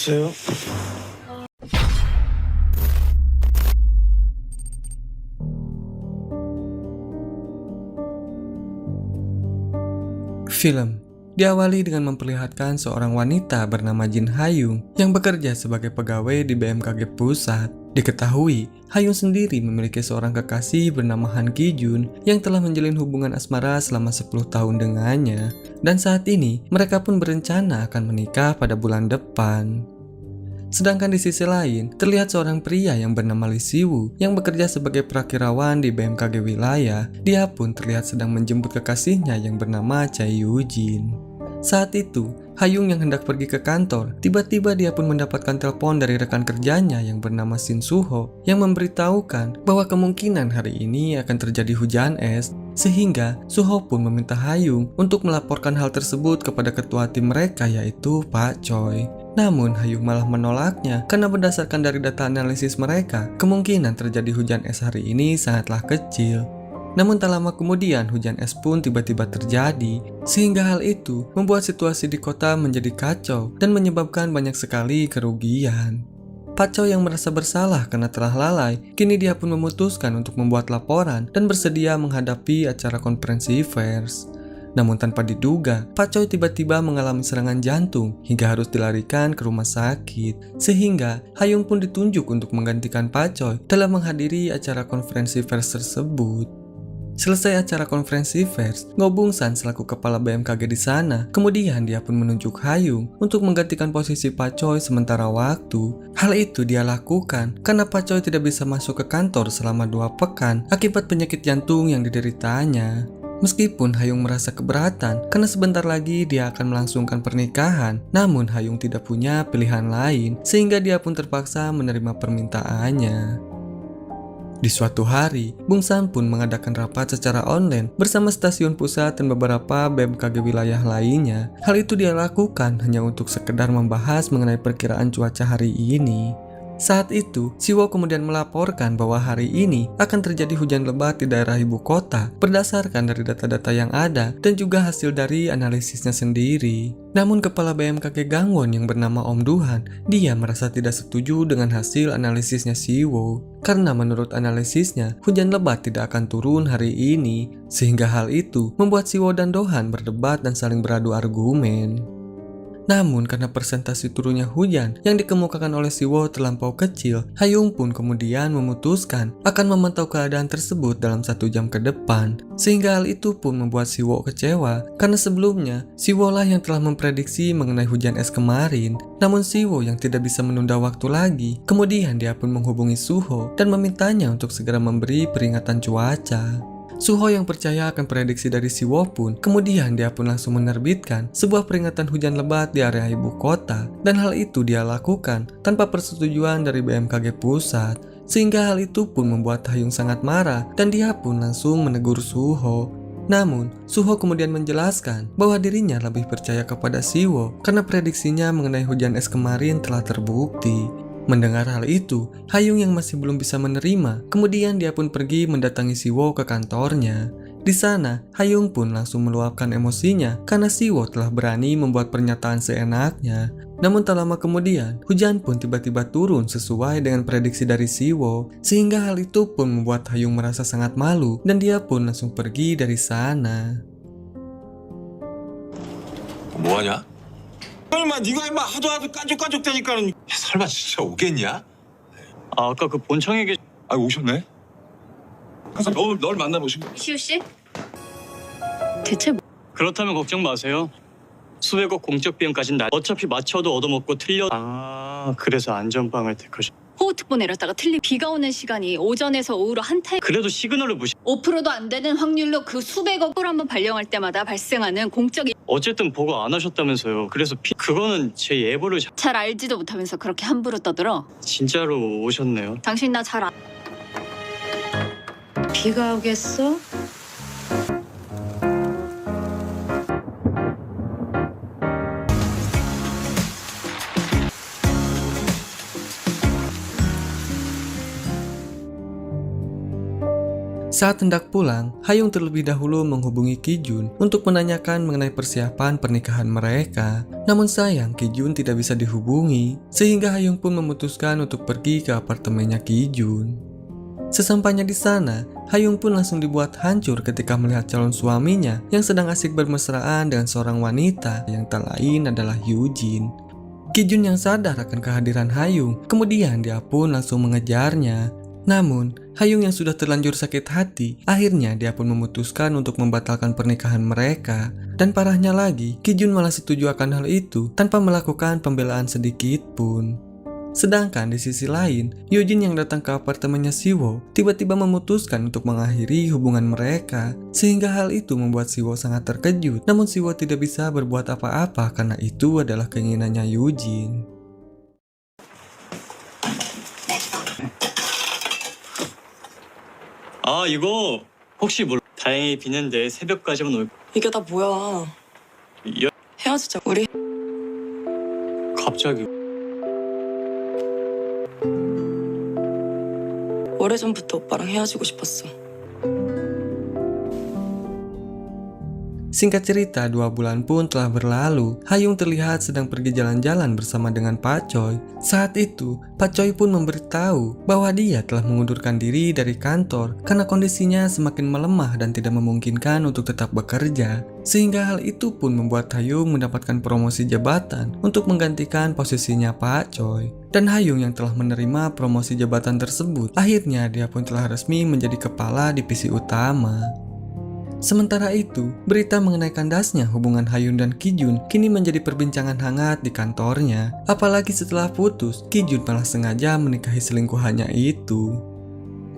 있어요? Film diawali dengan memperlihatkan seorang wanita bernama Jin Hayung yang bekerja sebagai pegawai di BMKG Pusat. Diketahui, Hayung sendiri memiliki seorang kekasih bernama Han Ki-jun yang telah menjalin hubungan asmara selama 10 tahun dengannya. Dan saat ini, mereka pun berencana akan menikah pada bulan depan. Sedangkan di sisi lain, terlihat seorang pria yang bernama Lee Si-woo yang bekerja sebagai prakirawan di BMKG wilayah. Dia pun terlihat sedang menjemput kekasihnya yang bernama Chai Yoo-jin. Saat itu, Hayung yang hendak pergi ke kantor, tiba-tiba dia pun mendapatkan telepon dari rekan kerjanya yang bernama Shin Soo-ho yang memberitahukan bahwa kemungkinan hari ini akan terjadi hujan es. Sehingga Soo-ho pun meminta Hayung untuk melaporkan hal tersebut kepada ketua tim mereka yaitu Pak Choi. Namun Hayung malah menolaknya karena berdasarkan dari data analisis mereka, kemungkinan terjadi hujan es hari ini sangatlah kecil. Namun tak lama kemudian hujan es pun tiba-tiba terjadi, sehingga hal itu membuat situasi di kota menjadi kacau dan menyebabkan banyak sekali kerugian. Pak Choi yang merasa bersalah karena telah lalai, kini dia pun memutuskan untuk membuat laporan dan bersedia menghadapi acara konferensi pers. Namun tanpa diduga, Pak Choi tiba-tiba mengalami serangan jantung hingga harus dilarikan ke rumah sakit. Sehingga Hayung pun ditunjuk untuk menggantikan Pak Choi dalam menghadiri acara konferensi pers tersebut. Selesai acara konferensi pers, Ngo Bung-san selaku kepala BMKG di sana, kemudian dia pun menunjuk Hayung untuk menggantikan posisi Pak Choi sementara waktu. Hal itu dia lakukan karena Pak Choi tidak bisa masuk ke kantor selama 2 pekan akibat penyakit jantung yang dideritanya. Meskipun Hayung merasa keberatan karena sebentar lagi dia akan melangsungkan pernikahan, namun Hayung tidak punya pilihan lain sehingga dia pun terpaksa menerima permintaannya. Di suatu hari, Bung-san pun mengadakan rapat secara online bersama stasiun pusat dan beberapa BMKG wilayah lainnya. Hal itu dia lakukan hanya untuk sekedar membahas mengenai perkiraan cuaca hari ini. Saat itu, Si-woo kemudian melaporkan bahwa hari ini akan terjadi hujan lebat di daerah ibu kota berdasarkan dari data-data yang ada dan juga hasil dari analisisnya sendiri. Namun kepala BMKG Gangwon yang bernama Om Duhan, dia merasa tidak setuju dengan hasil analisisnya Si-woo. Karena menurut analisisnya, hujan lebat tidak akan turun hari ini. Sehingga hal itu membuat Si-woo dan Dohan berdebat dan saling beradu argumen. Namun karena persentase turunnya hujan yang dikemukakan oleh Si-woo terlampau kecil, Hayung pun kemudian memutuskan akan memantau keadaan tersebut dalam 1 jam ke depan. Sehingga hal itu pun membuat Si-woo kecewa karena sebelumnya Si-woo lah yang telah memprediksi mengenai hujan es kemarin. Namun Si-woo yang tidak bisa menunda waktu lagi, kemudian dia pun menghubungi Soo-ho dan memintanya untuk segera memberi peringatan cuaca. Soo-ho yang percaya akan prediksi dari Si-woo pun, kemudian dia pun langsung menerbitkan sebuah peringatan hujan lebat di area ibu kota. Dan hal itu dia lakukan tanpa persetujuan dari BMKG Pusat. Sehingga hal itu pun membuat Hayung sangat marah dan dia pun langsung menegur Soo-ho. Namun, Soo-ho kemudian menjelaskan bahwa dirinya lebih percaya kepada Si-woo karena prediksinya mengenai hujan es kemarin telah terbukti. Mendengar hal itu, Hayung yang masih belum bisa menerima, kemudian dia pun pergi mendatangi Si-woo ke kantornya. Di sana, Hayung pun langsung meluapkan emosinya karena Si-woo telah berani membuat pernyataan seenaknya. Namun tak lama kemudian, hujan pun tiba-tiba turun sesuai dengan prediksi dari Si-woo, sehingga hal itu pun membuat Hayung merasa sangat malu dan dia pun langsung pergi dari sana. 뭐하냐? 설마 네가 임마 하도 깐족깐족대니까는 설마 진짜 오겠냐? 아까 그 본청에 계신 아 오셨네? 그래서 널 만나러 오신 거야. 시우 씨? 대체 그렇다면 걱정 마세요. 수백억 공적 비용까진 어차피 맞춰도 얻어먹고 틀려. 그래서 안전빵을 택하셨. 호우특보 내렸다가 틀린 비가 오는 시간이 오전에서 오후로 한타임 그래도 시그널을 무시. 5%도 안 되는 확률로 그 수백억을 한번 발령할 때마다 발생하는 공적 어쨌든 보고 안 하셨다면서요. 그래서 그거는 제 예보를 잘 알지도 못하면서 그렇게 함부로 떠들어. 진짜로 오셨네요. 당신 나 잘 비가 오겠어? Saat hendak pulang, Hayung terlebih dahulu menghubungi Ki-jun untuk menanyakan mengenai persiapan pernikahan mereka. Namun sayang, Ki-jun tidak bisa dihubungi, sehingga Hayung pun memutuskan untuk pergi ke apartemennya Ki-jun. Sesampainya di sana, Hayung pun langsung dibuat hancur ketika melihat calon suaminya yang sedang asik bermesraan dengan seorang wanita yang tak lain adalah Hyujin. Ki-jun yang sadar akan kehadiran Hayung, kemudian dia pun langsung mengejarnya. Namun, Hayung yang sudah terlanjur sakit hati, akhirnya dia pun memutuskan untuk membatalkan pernikahan mereka. Dan parahnya lagi, Ki-jun malah setuju akan hal itu tanpa melakukan pembelaan sedikit pun. Sedangkan di sisi lain, Hyujin yang datang ke apartemennya Siwo tiba-tiba memutuskan untuk mengakhiri hubungan mereka. Sehingga hal itu membuat Siwo sangat terkejut. Namun Siwo tidak bisa berbuat apa-apa karena itu adalah keinginannya Hyujin. 아, 이거 혹시 몰라. 다행히 비는데 새벽까지만 올. 이게 다 뭐야? 야, 헤어지자 우리. 갑자기. 오래전부터 오빠랑 헤어지고 싶었어. Singkat cerita, 2 bulan pun telah berlalu. Hayung terlihat sedang pergi jalan-jalan bersama dengan Pak Choi. Saat itu, Pak Choi pun memberitahu bahwa dia telah mengundurkan diri dari kantor karena kondisinya semakin melemah dan tidak memungkinkan untuk tetap bekerja. Sehingga hal itu pun membuat Hayung mendapatkan promosi jabatan untuk menggantikan posisinya Pak Choi. Dan Hayung yang telah menerima promosi jabatan tersebut, akhirnya dia pun telah resmi menjadi kepala divisi utama. Sementara itu, berita mengenai kandasnya hubungan Hayung dan Ki-jun kini menjadi perbincangan hangat di kantornya. Apalagi setelah putus, Ki-jun malah sengaja menikahi selingkuhannya itu.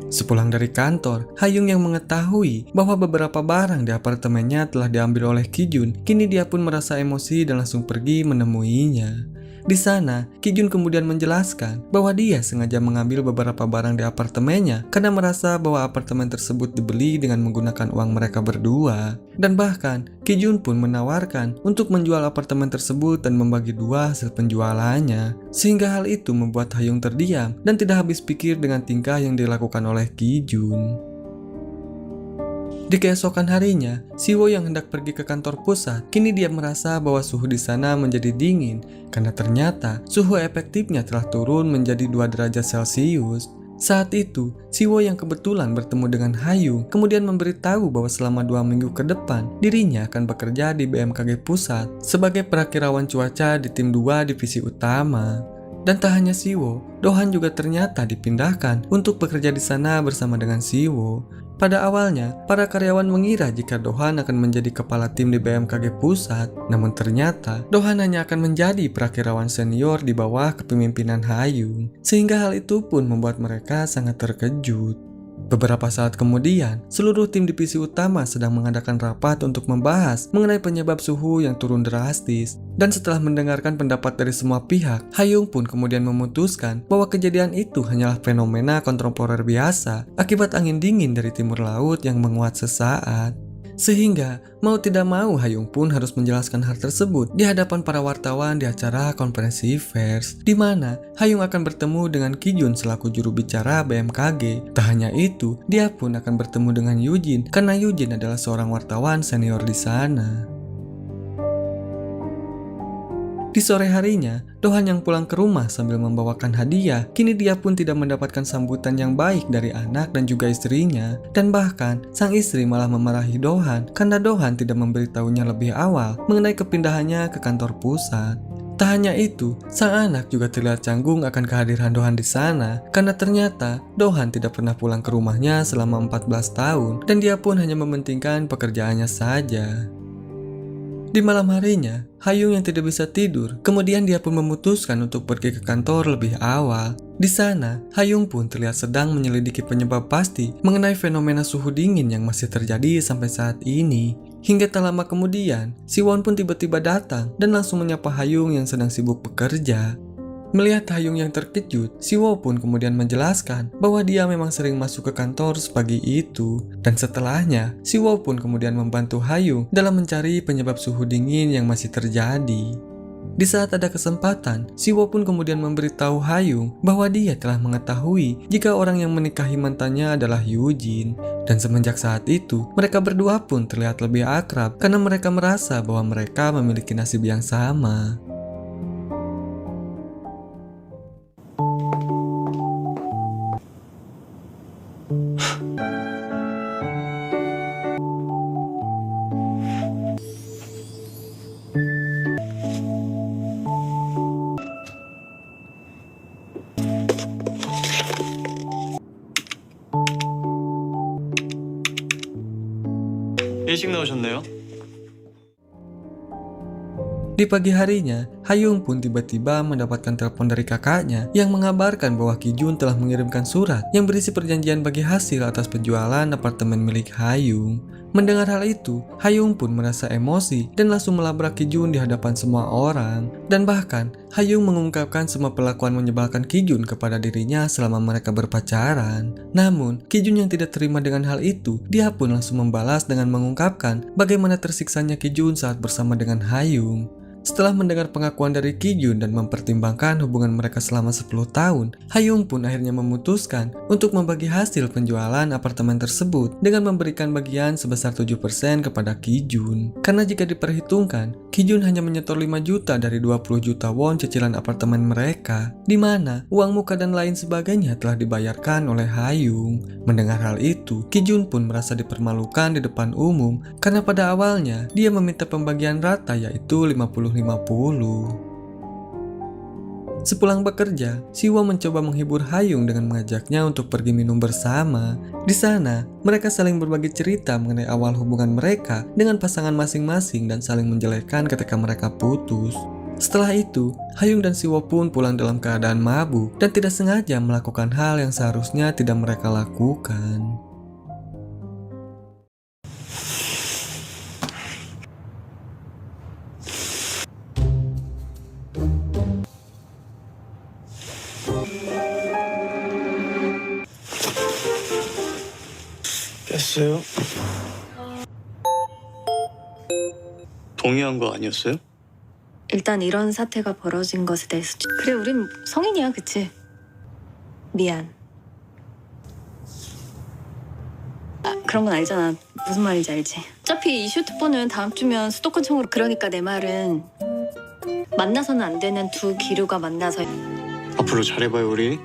Sepulang dari kantor, Hayung yang mengetahui bahwa beberapa barang di apartemennya telah diambil oleh Ki-jun, kini dia pun merasa emosi dan langsung pergi menemuinya. Di sana, Ki-jun kemudian menjelaskan bahwa dia sengaja mengambil beberapa barang di apartemennya karena merasa bahwa apartemen tersebut dibeli dengan menggunakan uang mereka berdua. Dan bahkan, Ki-jun pun menawarkan untuk menjual apartemen tersebut dan membagi 2 hasil penjualannya. Sehingga hal itu membuat Hayung terdiam dan tidak habis pikir dengan tingkah yang dilakukan oleh Ki-jun. Di keesokan harinya, Siwo yang hendak pergi ke kantor pusat, kini dia merasa bahwa suhu di sana menjadi dingin karena ternyata suhu efektifnya telah turun menjadi 2 derajat Celcius. Saat itu, Siwo yang kebetulan bertemu dengan Hayung kemudian memberitahu bahwa selama 2 minggu ke depan dirinya akan bekerja di BMKG Pusat sebagai perakirawan cuaca di tim 2 divisi utama. Dan tak hanya Siwo, Dohan juga ternyata dipindahkan untuk bekerja di sana bersama dengan Siwo. Pada awalnya, para karyawan mengira jika Dohan akan menjadi kepala tim di BMKG Pusat, namun ternyata Dohan hanya akan menjadi perakirawan senior di bawah kepemimpinan Hayung, sehingga hal itu pun membuat mereka sangat terkejut. Beberapa saat kemudian, seluruh tim divisi utama sedang mengadakan rapat untuk membahas mengenai penyebab suhu yang turun drastis. Dan setelah mendengarkan pendapat dari semua pihak, Hayung pun kemudian memutuskan bahwa kejadian itu hanyalah fenomena kontemporer biasa akibat angin dingin dari timur laut yang menguat sesaat. Sehingga mau tidak mau Hayung pun harus menjelaskan hal tersebut di hadapan para wartawan di acara konferensi pers, di mana Hayung akan bertemu dengan Ki-jun selaku juru bicara BMKG. Tak hanya itu, dia pun akan bertemu dengan Hyujin karena Hyujin adalah seorang wartawan senior di sana. Di sore harinya, Dohan yang pulang ke rumah sambil membawakan hadiah, kini dia pun tidak mendapatkan sambutan yang baik dari anak dan juga istrinya. Dan bahkan, sang istri malah memarahi Dohan karena Dohan tidak memberitahunya lebih awal mengenai kepindahannya ke kantor pusat. Tak hanya itu, sang anak juga terlihat canggung akan kehadiran Dohan di sana karena ternyata Dohan tidak pernah pulang ke rumahnya selama 14 tahun dan dia pun hanya mementingkan pekerjaannya saja. Di malam harinya, Hayung yang tidak bisa tidur, kemudian dia pun memutuskan untuk pergi ke kantor lebih awal. Di sana, Hayung pun terlihat sedang menyelidiki penyebab pasti mengenai fenomena suhu dingin yang masih terjadi sampai saat ini. Hingga tak lama kemudian, Siwon pun tiba-tiba datang dan langsung menyapa Hayung yang sedang sibuk bekerja. Melihat Hayung yang terkejut, Siwo pun kemudian menjelaskan bahwa dia memang sering masuk ke kantor sepagi itu. Dan setelahnya, Siwo pun kemudian membantu Hayung dalam mencari penyebab suhu dingin yang masih terjadi. Di saat ada kesempatan, Siwo pun kemudian memberitahu Hayung bahwa dia telah mengetahui jika orang yang menikahi mantannya adalah Yujin. Dan semenjak saat itu, mereka berdua pun terlihat lebih akrab karena mereka merasa bahwa mereka memiliki nasib yang sama. 일찍 나오셨네요. Di pagi harinya, Hayung pun tiba-tiba mendapatkan telepon dari kakaknya yang mengabarkan bahwa Ki Jun telah mengirimkan surat yang berisi perjanjian bagi hasil atas penjualan apartemen milik Hayung. Mendengar hal itu, Hayung pun merasa emosi dan langsung melabrak Ki Jun di hadapan semua orang. Dan bahkan, Hayung mengungkapkan semua perlakuan menyebalkan Ki Jun kepada dirinya selama mereka berpacaran. Namun, Ki Jun yang tidak terima dengan hal itu, dia pun langsung membalas dengan mengungkapkan bagaimana tersiksanya Ki Jun saat bersama dengan Hayung. Setelah mendengar pengakuan dari Ki Jun dan mempertimbangkan hubungan mereka selama 10 tahun, Hayung pun akhirnya memutuskan untuk membagi hasil penjualan apartemen tersebut dengan memberikan bagian sebesar 7% kepada Ki Jun. Karena jika diperhitungkan, Ki Jun hanya menyetor 5 juta dari 20 juta won cicilan apartemen mereka, di mana uang muka dan lain sebagainya telah dibayarkan oleh Hayung. Mendengar hal itu, Ki Jun pun merasa dipermalukan di depan umum karena pada awalnya dia meminta pembagian rata yaitu 50-50. Sepulang bekerja, Siwo mencoba menghibur Hayung dengan mengajaknya untuk pergi minum bersama. Di sana, mereka saling berbagi cerita mengenai awal hubungan mereka dengan pasangan masing-masing dan saling menjelekkan ketika mereka putus. Setelah itu, Hayung dan Siwo pun pulang dalam keadaan mabuk dan tidak sengaja melakukan hal yang seharusnya tidak mereka lakukan. 깼어요? 동의한 거 아니었어요? 일단 이런 사태가 벌어진 것에 대해서 그래, 우린 성인이야, 그치? 미안. 그런 건 알잖아. 무슨 말인지 알지? 어차피 이 슈트폰은 다음 주면 수도권청으로. 그러니까 내 말은 만나서는 안 되는 두 기류가 만나서. 앞으로 잘해봐요 우리.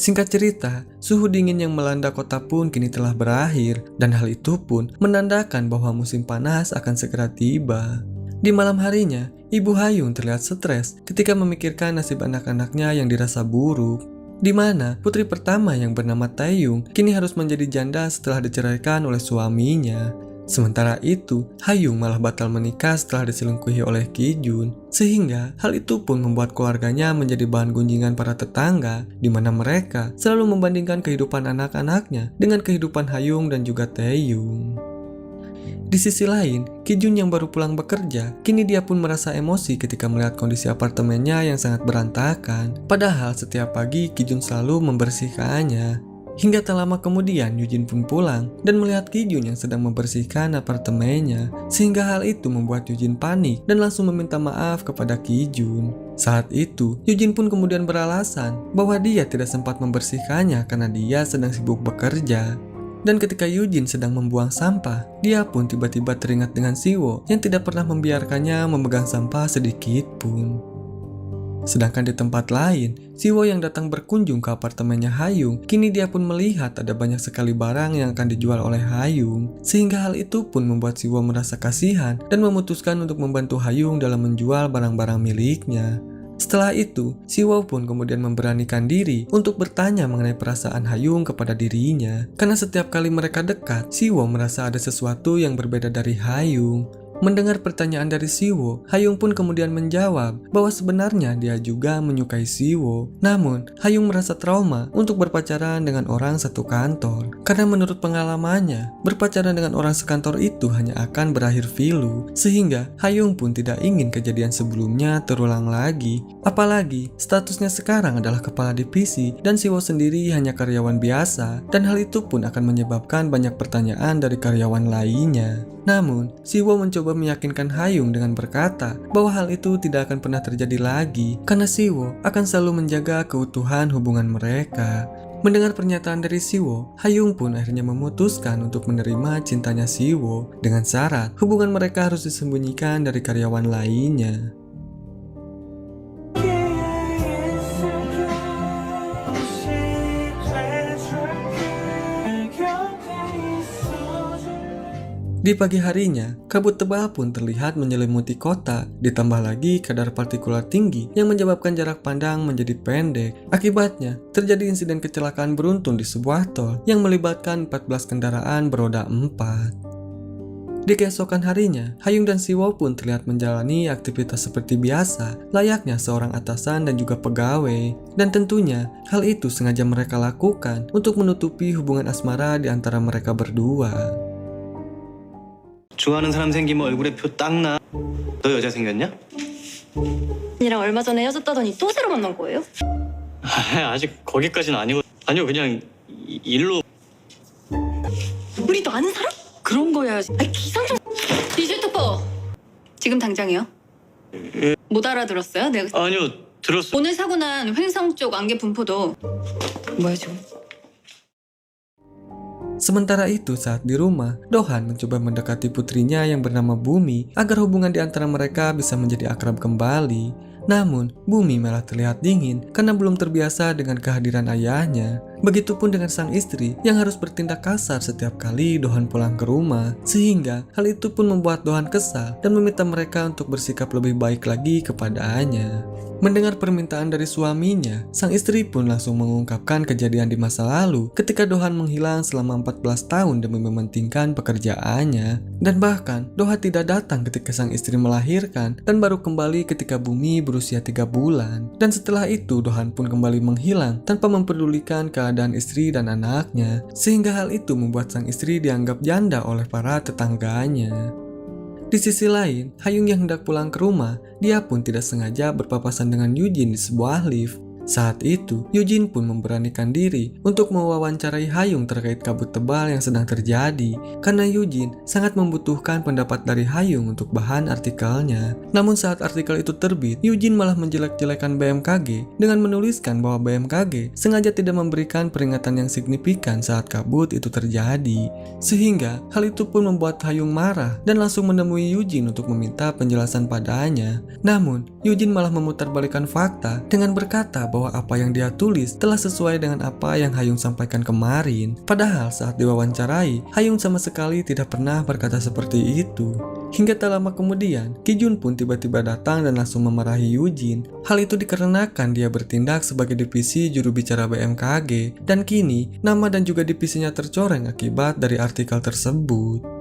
Singkat cerita, suhu dingin yang melanda kota pun kini telah berakhir dan hal itu pun menandakan bahwa musim panas akan segera tiba. Di malam harinya, Ibu Hayung terlihat stres ketika memikirkan nasib anak-anaknya yang dirasa buruk, di mana putri pertama yang bernama Taeyung kini harus menjadi janda setelah diceraikan oleh suaminya. Sementara itu, Hayung malah batal menikah setelah diselingkuhi oleh Ki Jun, sehingga hal itu pun membuat keluarganya menjadi bahan gunjingan para tetangga, di mana mereka selalu membandingkan kehidupan anak-anaknya dengan kehidupan Hayung dan juga Taeyung. Di sisi lain, Ki Jun yang baru pulang bekerja, kini dia pun merasa emosi ketika melihat kondisi apartemennya yang sangat berantakan. Padahal setiap pagi Ki Jun selalu membersihkannya. Hingga tak lama kemudian Yujin pun pulang dan melihat Ki Jun yang sedang membersihkan apartemennya, sehingga hal itu membuat Yujin panik dan langsung meminta maaf kepada Ki Jun. Saat itu, Yujin pun kemudian beralasan bahwa dia tidak sempat membersihkannya karena dia sedang sibuk bekerja. Dan ketika Yujin sedang membuang sampah, dia pun tiba-tiba teringat dengan Siwo yang tidak pernah membiarkannya memegang sampah sedikit pun. Sedangkan di tempat lain, Siwo yang datang berkunjung ke apartemennya Hayung, kini dia pun melihat ada banyak sekali barang yang akan dijual oleh Hayung. Sehingga hal itu pun membuat Siwo merasa kasihan dan memutuskan untuk membantu Hayung dalam menjual barang-barang miliknya. Setelah itu, Siwo pun kemudian memberanikan diri untuk bertanya mengenai perasaan Hayung kepada dirinya. Karena setiap kali mereka dekat, Siwo merasa ada sesuatu yang berbeda dari Hayung. Mendengar pertanyaan dari Siwo, Hayung pun kemudian menjawab bahwa sebenarnya dia juga menyukai Siwo. Namun, Hayung merasa trauma untuk berpacaran dengan orang satu kantor. Karena menurut pengalamannya, berpacaran dengan orang sekantor itu hanya akan berakhir pilu. Sehingga, Hayung pun tidak ingin kejadian sebelumnya terulang lagi. Apalagi, statusnya sekarang adalah kepala divisi dan Siwo sendiri hanya karyawan biasa. Dan hal itu pun akan menyebabkan banyak pertanyaan dari karyawan lainnya. Namun, Siwo mencoba meyakinkan Hayung dengan berkata bahwa hal itu tidak akan pernah terjadi lagi karena Siwo akan selalu menjaga keutuhan hubungan mereka. Mendengar pernyataan dari Siwo, Hayung pun akhirnya memutuskan untuk menerima cintanya Siwo dengan syarat hubungan mereka harus disembunyikan dari karyawan lainnya. Di pagi harinya, kabut tebal pun terlihat menyelimuti kota, ditambah lagi kadar partikulat tinggi yang menyebabkan jarak pandang menjadi pendek. Akibatnya, terjadi insiden kecelakaan beruntun di sebuah tol yang melibatkan 14 kendaraan beroda 4. Di keesokan harinya, Hayung dan Siwo pun terlihat menjalani aktivitas seperti biasa, layaknya seorang atasan dan juga pegawai. Dan tentunya, hal itu sengaja mereka lakukan untuk menutupi hubungan asmara di antara mereka berdua. 좋아하는 사람 생기면 얼굴에 표 딱 나. 너 여자 생겼냐? 언니랑 얼마 전에 헤어졌다더니 또 새로 만난 거예요? 아직 거기까지는 아니고. 아니요, 그냥 일로. 우리도 아는 사람? 그런 거야. 아니 기상 좀. 이슈투포 지금 당장이요? 못 알아들었어요? 내가 아니요, 들었어. 오늘 사고 난 횡성 쪽 안개 분포도 뭐야 지금? Sementara itu saat di rumah, Dohan mencoba mendekati putrinya yang bernama Bumi agar hubungan di antara mereka bisa menjadi akrab kembali. Namun, Bumi malah terlihat dingin karena belum terbiasa dengan kehadiran ayahnya. Begitupun dengan sang istri yang harus bertindak kasar setiap kali Dohan pulang ke rumah. Sehingga hal itu pun membuat Dohan kesal dan meminta mereka untuk bersikap lebih baik lagi kepadanya. Mendengar permintaan dari suaminya, sang istri pun langsung mengungkapkan kejadian di masa lalu ketika Dohan menghilang selama 14 tahun demi mementingkan pekerjaannya. Dan bahkan, Dohan tidak datang ketika sang istri melahirkan dan baru kembali ketika Bumi berusia 3 bulan. Dan setelah itu, Dohan pun kembali menghilang tanpa mempedulikan keadaan istri dan anaknya. Sehingga hal itu membuat sang istri dianggap janda oleh para tetangganya. Di sisi lain, Hayung yang hendak pulang ke rumah, dia pun tidak sengaja berpapasan dengan Yujin di sebuah lift. Saat itu, Yujin pun memberanikan diri untuk mewawancarai Hayung terkait kabut tebal yang sedang terjadi, karena Yujin sangat membutuhkan pendapat dari Hayung untuk bahan artikelnya. Namun saat artikel itu terbit, Yujin malah menjelek-jelekan BMKG dengan menuliskan bahwa BMKG sengaja tidak memberikan peringatan yang signifikan saat kabut itu terjadi. Sehingga hal itu pun membuat Hayung marah dan langsung menemui Yujin untuk meminta penjelasan padanya. Namun, Yujin malah memutarbalikkan fakta dengan berkata bahwa apa yang dia tulis telah sesuai dengan apa yang Hayung sampaikan kemarin. Padahal saat diwawancarai, Hayung sama sekali tidak pernah berkata seperti itu. Hingga tak lama kemudian, Kijun pun tiba-tiba datang dan langsung memarahi Yujin. Hal itu dikarenakan dia bertindak sebagai divisi juru bicara BMKG, dan kini nama dan juga divisinya tercoreng akibat dari artikel tersebut.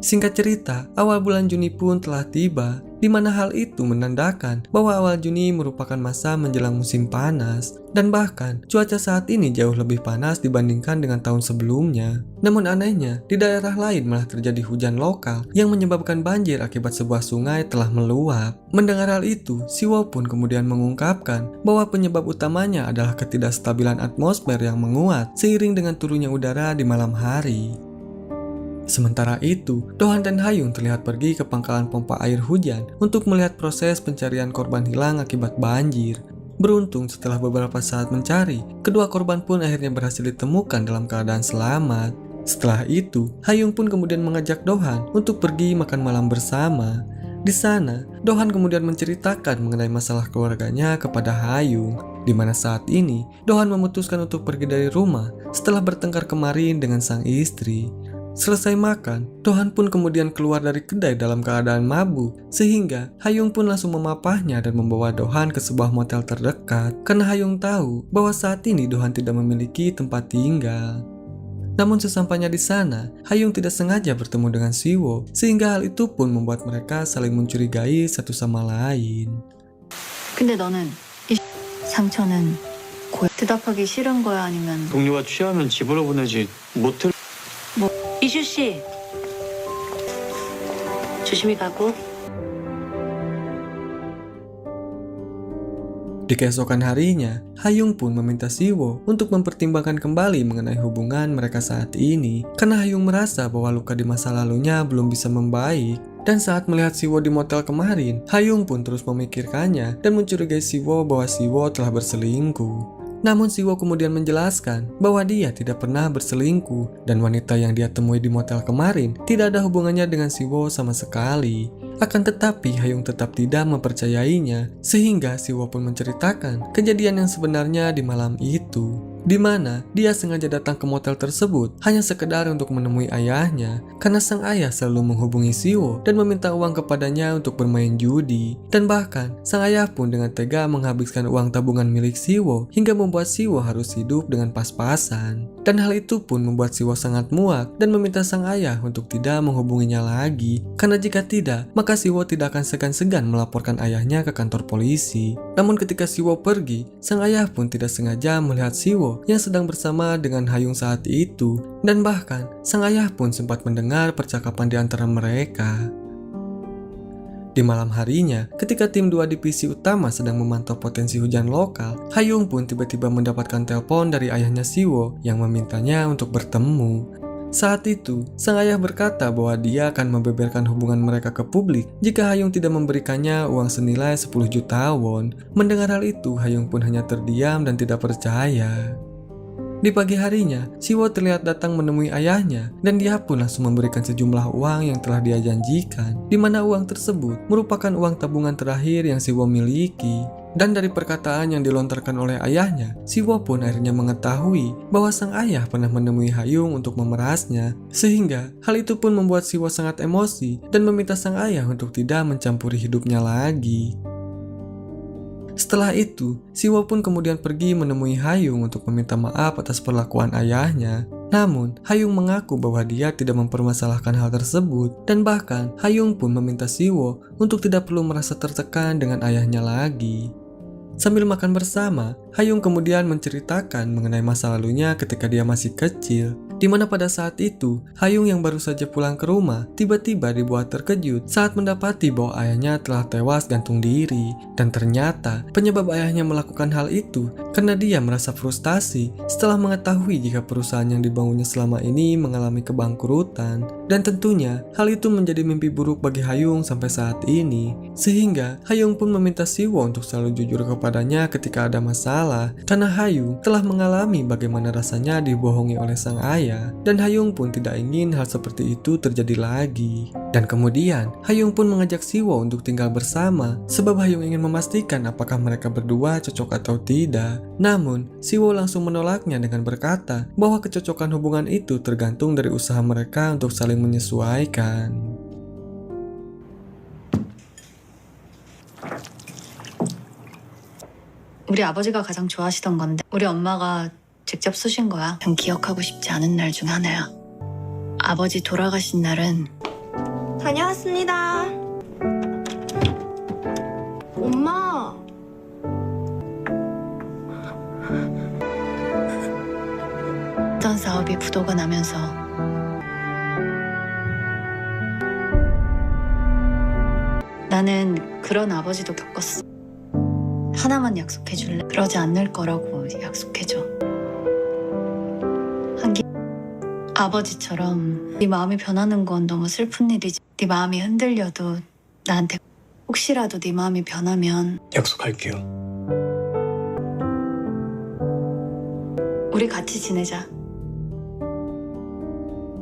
Singkat cerita, awal bulan Juni pun telah tiba, di mana hal itu menandakan bahwa awal Juni merupakan masa menjelang musim panas, dan bahkan cuaca saat ini jauh lebih panas dibandingkan dengan tahun sebelumnya. Namun anehnya, di daerah lain malah terjadi hujan lokal yang menyebabkan banjir akibat sebuah sungai telah meluap. Mendengar hal itu, Siwo pun kemudian mengungkapkan bahwa penyebab utamanya adalah ketidakstabilan atmosfer yang menguat seiring dengan turunnya udara di malam hari. Sementara itu, Dohan dan Hayung terlihat pergi ke pangkalan pompa air hujan untuk melihat proses pencarian korban hilang akibat banjir. Beruntung setelah beberapa saat mencari, kedua korban pun akhirnya berhasil ditemukan dalam keadaan selamat. Setelah itu, Hayung pun kemudian mengajak Dohan untuk pergi makan malam bersama. Di sana, Dohan kemudian menceritakan mengenai masalah keluarganya kepada Hayung, di mana saat ini Dohan memutuskan untuk pergi dari rumah setelah bertengkar kemarin dengan sang istri. Selesai makan, Dohan pun kemudian keluar dari kedai dalam keadaan mabuk, sehingga Hayung pun langsung memapahnya dan membawa Dohan ke sebuah motel terdekat, karena Hayung tahu bahwa saat ini Dohan tidak memiliki tempat tinggal. Namun sesampainya di sana, Hayung tidak sengaja bertemu dengan Siwo, sehingga hal itu pun membuat mereka saling mencurigai satu sama lain. 근데 너는 이 상처는 대답하기 싫은 거야 아니면 동료가 취하면 집으로 보내지 모텔. 이슈 씨 조심히 가고. Di keesokan harinya, Hayung pun meminta Siwo untuk mempertimbangkan kembali mengenai hubungan mereka saat ini, karena Hayung merasa bahwa luka di masa lalunya belum bisa membaik. Dan saat melihat Siwo di motel kemarin, Hayung pun terus memikirkannya dan mencurigai Siwo bahwa Siwo telah berselingkuh. Namun Siwo kemudian menjelaskan bahwa dia tidak pernah berselingkuh dan wanita yang dia temui di motel kemarin tidak ada hubungannya dengan Siwo sama sekali. Akan tetapi Hayung tetap tidak mempercayainya, sehingga Siwo pun menceritakan kejadian yang sebenarnya di malam itu, di mana dia sengaja datang ke motel tersebut hanya sekedar untuk menemui ayahnya, karena sang ayah selalu menghubungi Siwo dan meminta uang kepadanya untuk bermain judi. Dan bahkan sang ayah pun dengan tega menghabiskan uang tabungan milik Siwo hingga membuat Siwo harus hidup dengan pas-pasan. Dan hal itu pun membuat Siwo sangat muak dan meminta sang ayah untuk tidak menghubunginya lagi, karena jika tidak, maka Siwo tidak akan segan-segan melaporkan ayahnya ke kantor polisi. Namun ketika Siwo pergi, sang ayah pun tidak sengaja melihat Siwo yang sedang bersama dengan Hayung saat itu, dan bahkan sang ayah pun sempat mendengar percakapan di antara mereka. Di malam harinya, ketika tim 2 divisi utama sedang memantau potensi hujan lokal, Hayung pun tiba-tiba mendapatkan telepon dari ayahnya Siwo yang memintanya untuk bertemu. Saat itu, sang ayah berkata bahwa dia akan membeberkan hubungan mereka ke publik jika Hayung tidak memberikannya uang senilai 10 juta won. Mendengar hal itu, Hayung pun hanya terdiam dan tidak percaya. Di pagi harinya, Siwo terlihat datang menemui ayahnya dan dia pun langsung memberikan sejumlah uang yang telah dia janjikan, di mana uang tersebut merupakan uang tabungan terakhir yang Siwo miliki. Dan dari perkataan yang dilontarkan oleh ayahnya, Siwo pun akhirnya mengetahui bahwa sang ayah pernah menemui Hayung untuk memerasnya, sehingga hal itu pun membuat Siwo sangat emosi dan meminta sang ayah untuk tidak mencampuri hidupnya lagi. Setelah itu, Siwo pun kemudian pergi menemui Hayung untuk meminta maaf atas perlakuan ayahnya. Namun, Hayung mengaku bahwa dia tidak mempermasalahkan hal tersebut, dan bahkan Hayung pun meminta Siwo untuk tidak perlu merasa tertekan dengan ayahnya lagi. Sambil makan bersama, Hayung kemudian menceritakan mengenai masa lalunya ketika dia masih kecil, di mana pada saat itu, Hayung yang baru saja pulang ke rumah tiba-tiba dibuat terkejut saat mendapati bahwa ayahnya telah tewas gantung diri. Dan ternyata penyebab ayahnya melakukan hal itu karena dia merasa frustasi setelah mengetahui jika perusahaan yang dibangunnya selama ini mengalami kebangkrutan. Dan tentunya hal itu menjadi mimpi buruk bagi Hayung sampai saat ini, sehingga Hayung pun meminta Siwo untuk selalu jujur kepadanya ketika ada masalah, karena Hayung telah mengalami bagaimana rasanya dibohongi oleh sang ayah, dan Hayung pun tidak ingin hal seperti itu terjadi lagi. Dan kemudian Hayung pun mengajak Siwo untuk tinggal bersama, sebab Hayung ingin memastikan apakah mereka berdua cocok atau tidak. Namun Siwo langsung menolaknya dengan berkata bahwa kecocokan hubungan itu tergantung dari usaha mereka untuk saling menyesuaikan. 우리 아버지가 가장 좋아하시던 건데 우리 엄마가 직접 쓰신 거야. 전 기억하고 싶지 않은 날 중 하나야. 아버지 돌아가신 날은 다녀왔습니다. 엄마. 어떤 사업이 부도가 나면서 나는 그런 아버지도 겪었어. 하나만 약속해줄래? 그러지 않을 거라고 약속해줘. 한기 아버지처럼 네 마음이 변하는 건 너무 슬픈 일이지. 네 마음이 흔들려도 나한테 혹시라도 네 마음이 변하면 약속할게요. 우리 같이 지내자.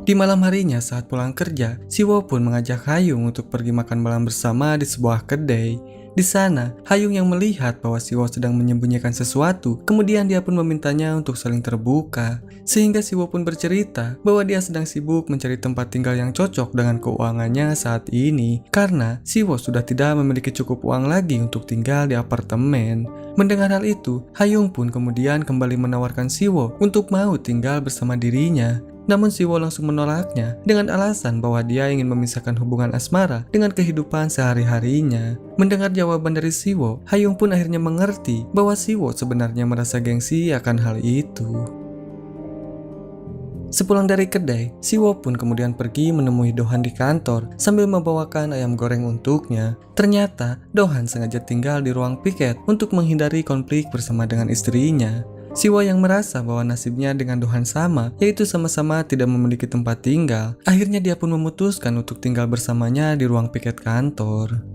Di malam harinya saat pulang kerja, Siwo pun mengajak Hayung untuk pergi makan malam bersama di sebuah kedai. Di sana, Hayung yang melihat bahwa Siwo sedang menyembunyikan sesuatu, kemudian dia pun memintanya untuk saling terbuka. Sehingga Siwo pun bercerita bahwa dia sedang sibuk mencari tempat tinggal yang cocok dengan keuangannya saat ini, karena Siwo sudah tidak memiliki cukup uang lagi untuk tinggal di apartemen. Mendengar hal itu, Hayung pun kemudian kembali menawarkan Siwo untuk mau tinggal bersama dirinya. Namun Siwo langsung menolaknya dengan alasan bahwa dia ingin memisahkan hubungan asmara dengan kehidupan sehari-harinya. Mendengar jawaban dari Siwo, Hayung pun akhirnya mengerti bahwa Siwo sebenarnya merasa gengsi akan hal itu. Sepulang dari kedai, Siwo pun kemudian pergi menemui Dohan di kantor sambil membawakan ayam goreng untuknya. Ternyata Dohan sengaja tinggal di ruang piket untuk menghindari konflik bersama dengan istrinya. Siwo yang merasa bahwa nasibnya dengan Dohan sama, yaitu sama-sama tidak memiliki tempat tinggal. Akhirnya dia pun memutuskan untuk tinggal bersamanya di ruang piket kantor.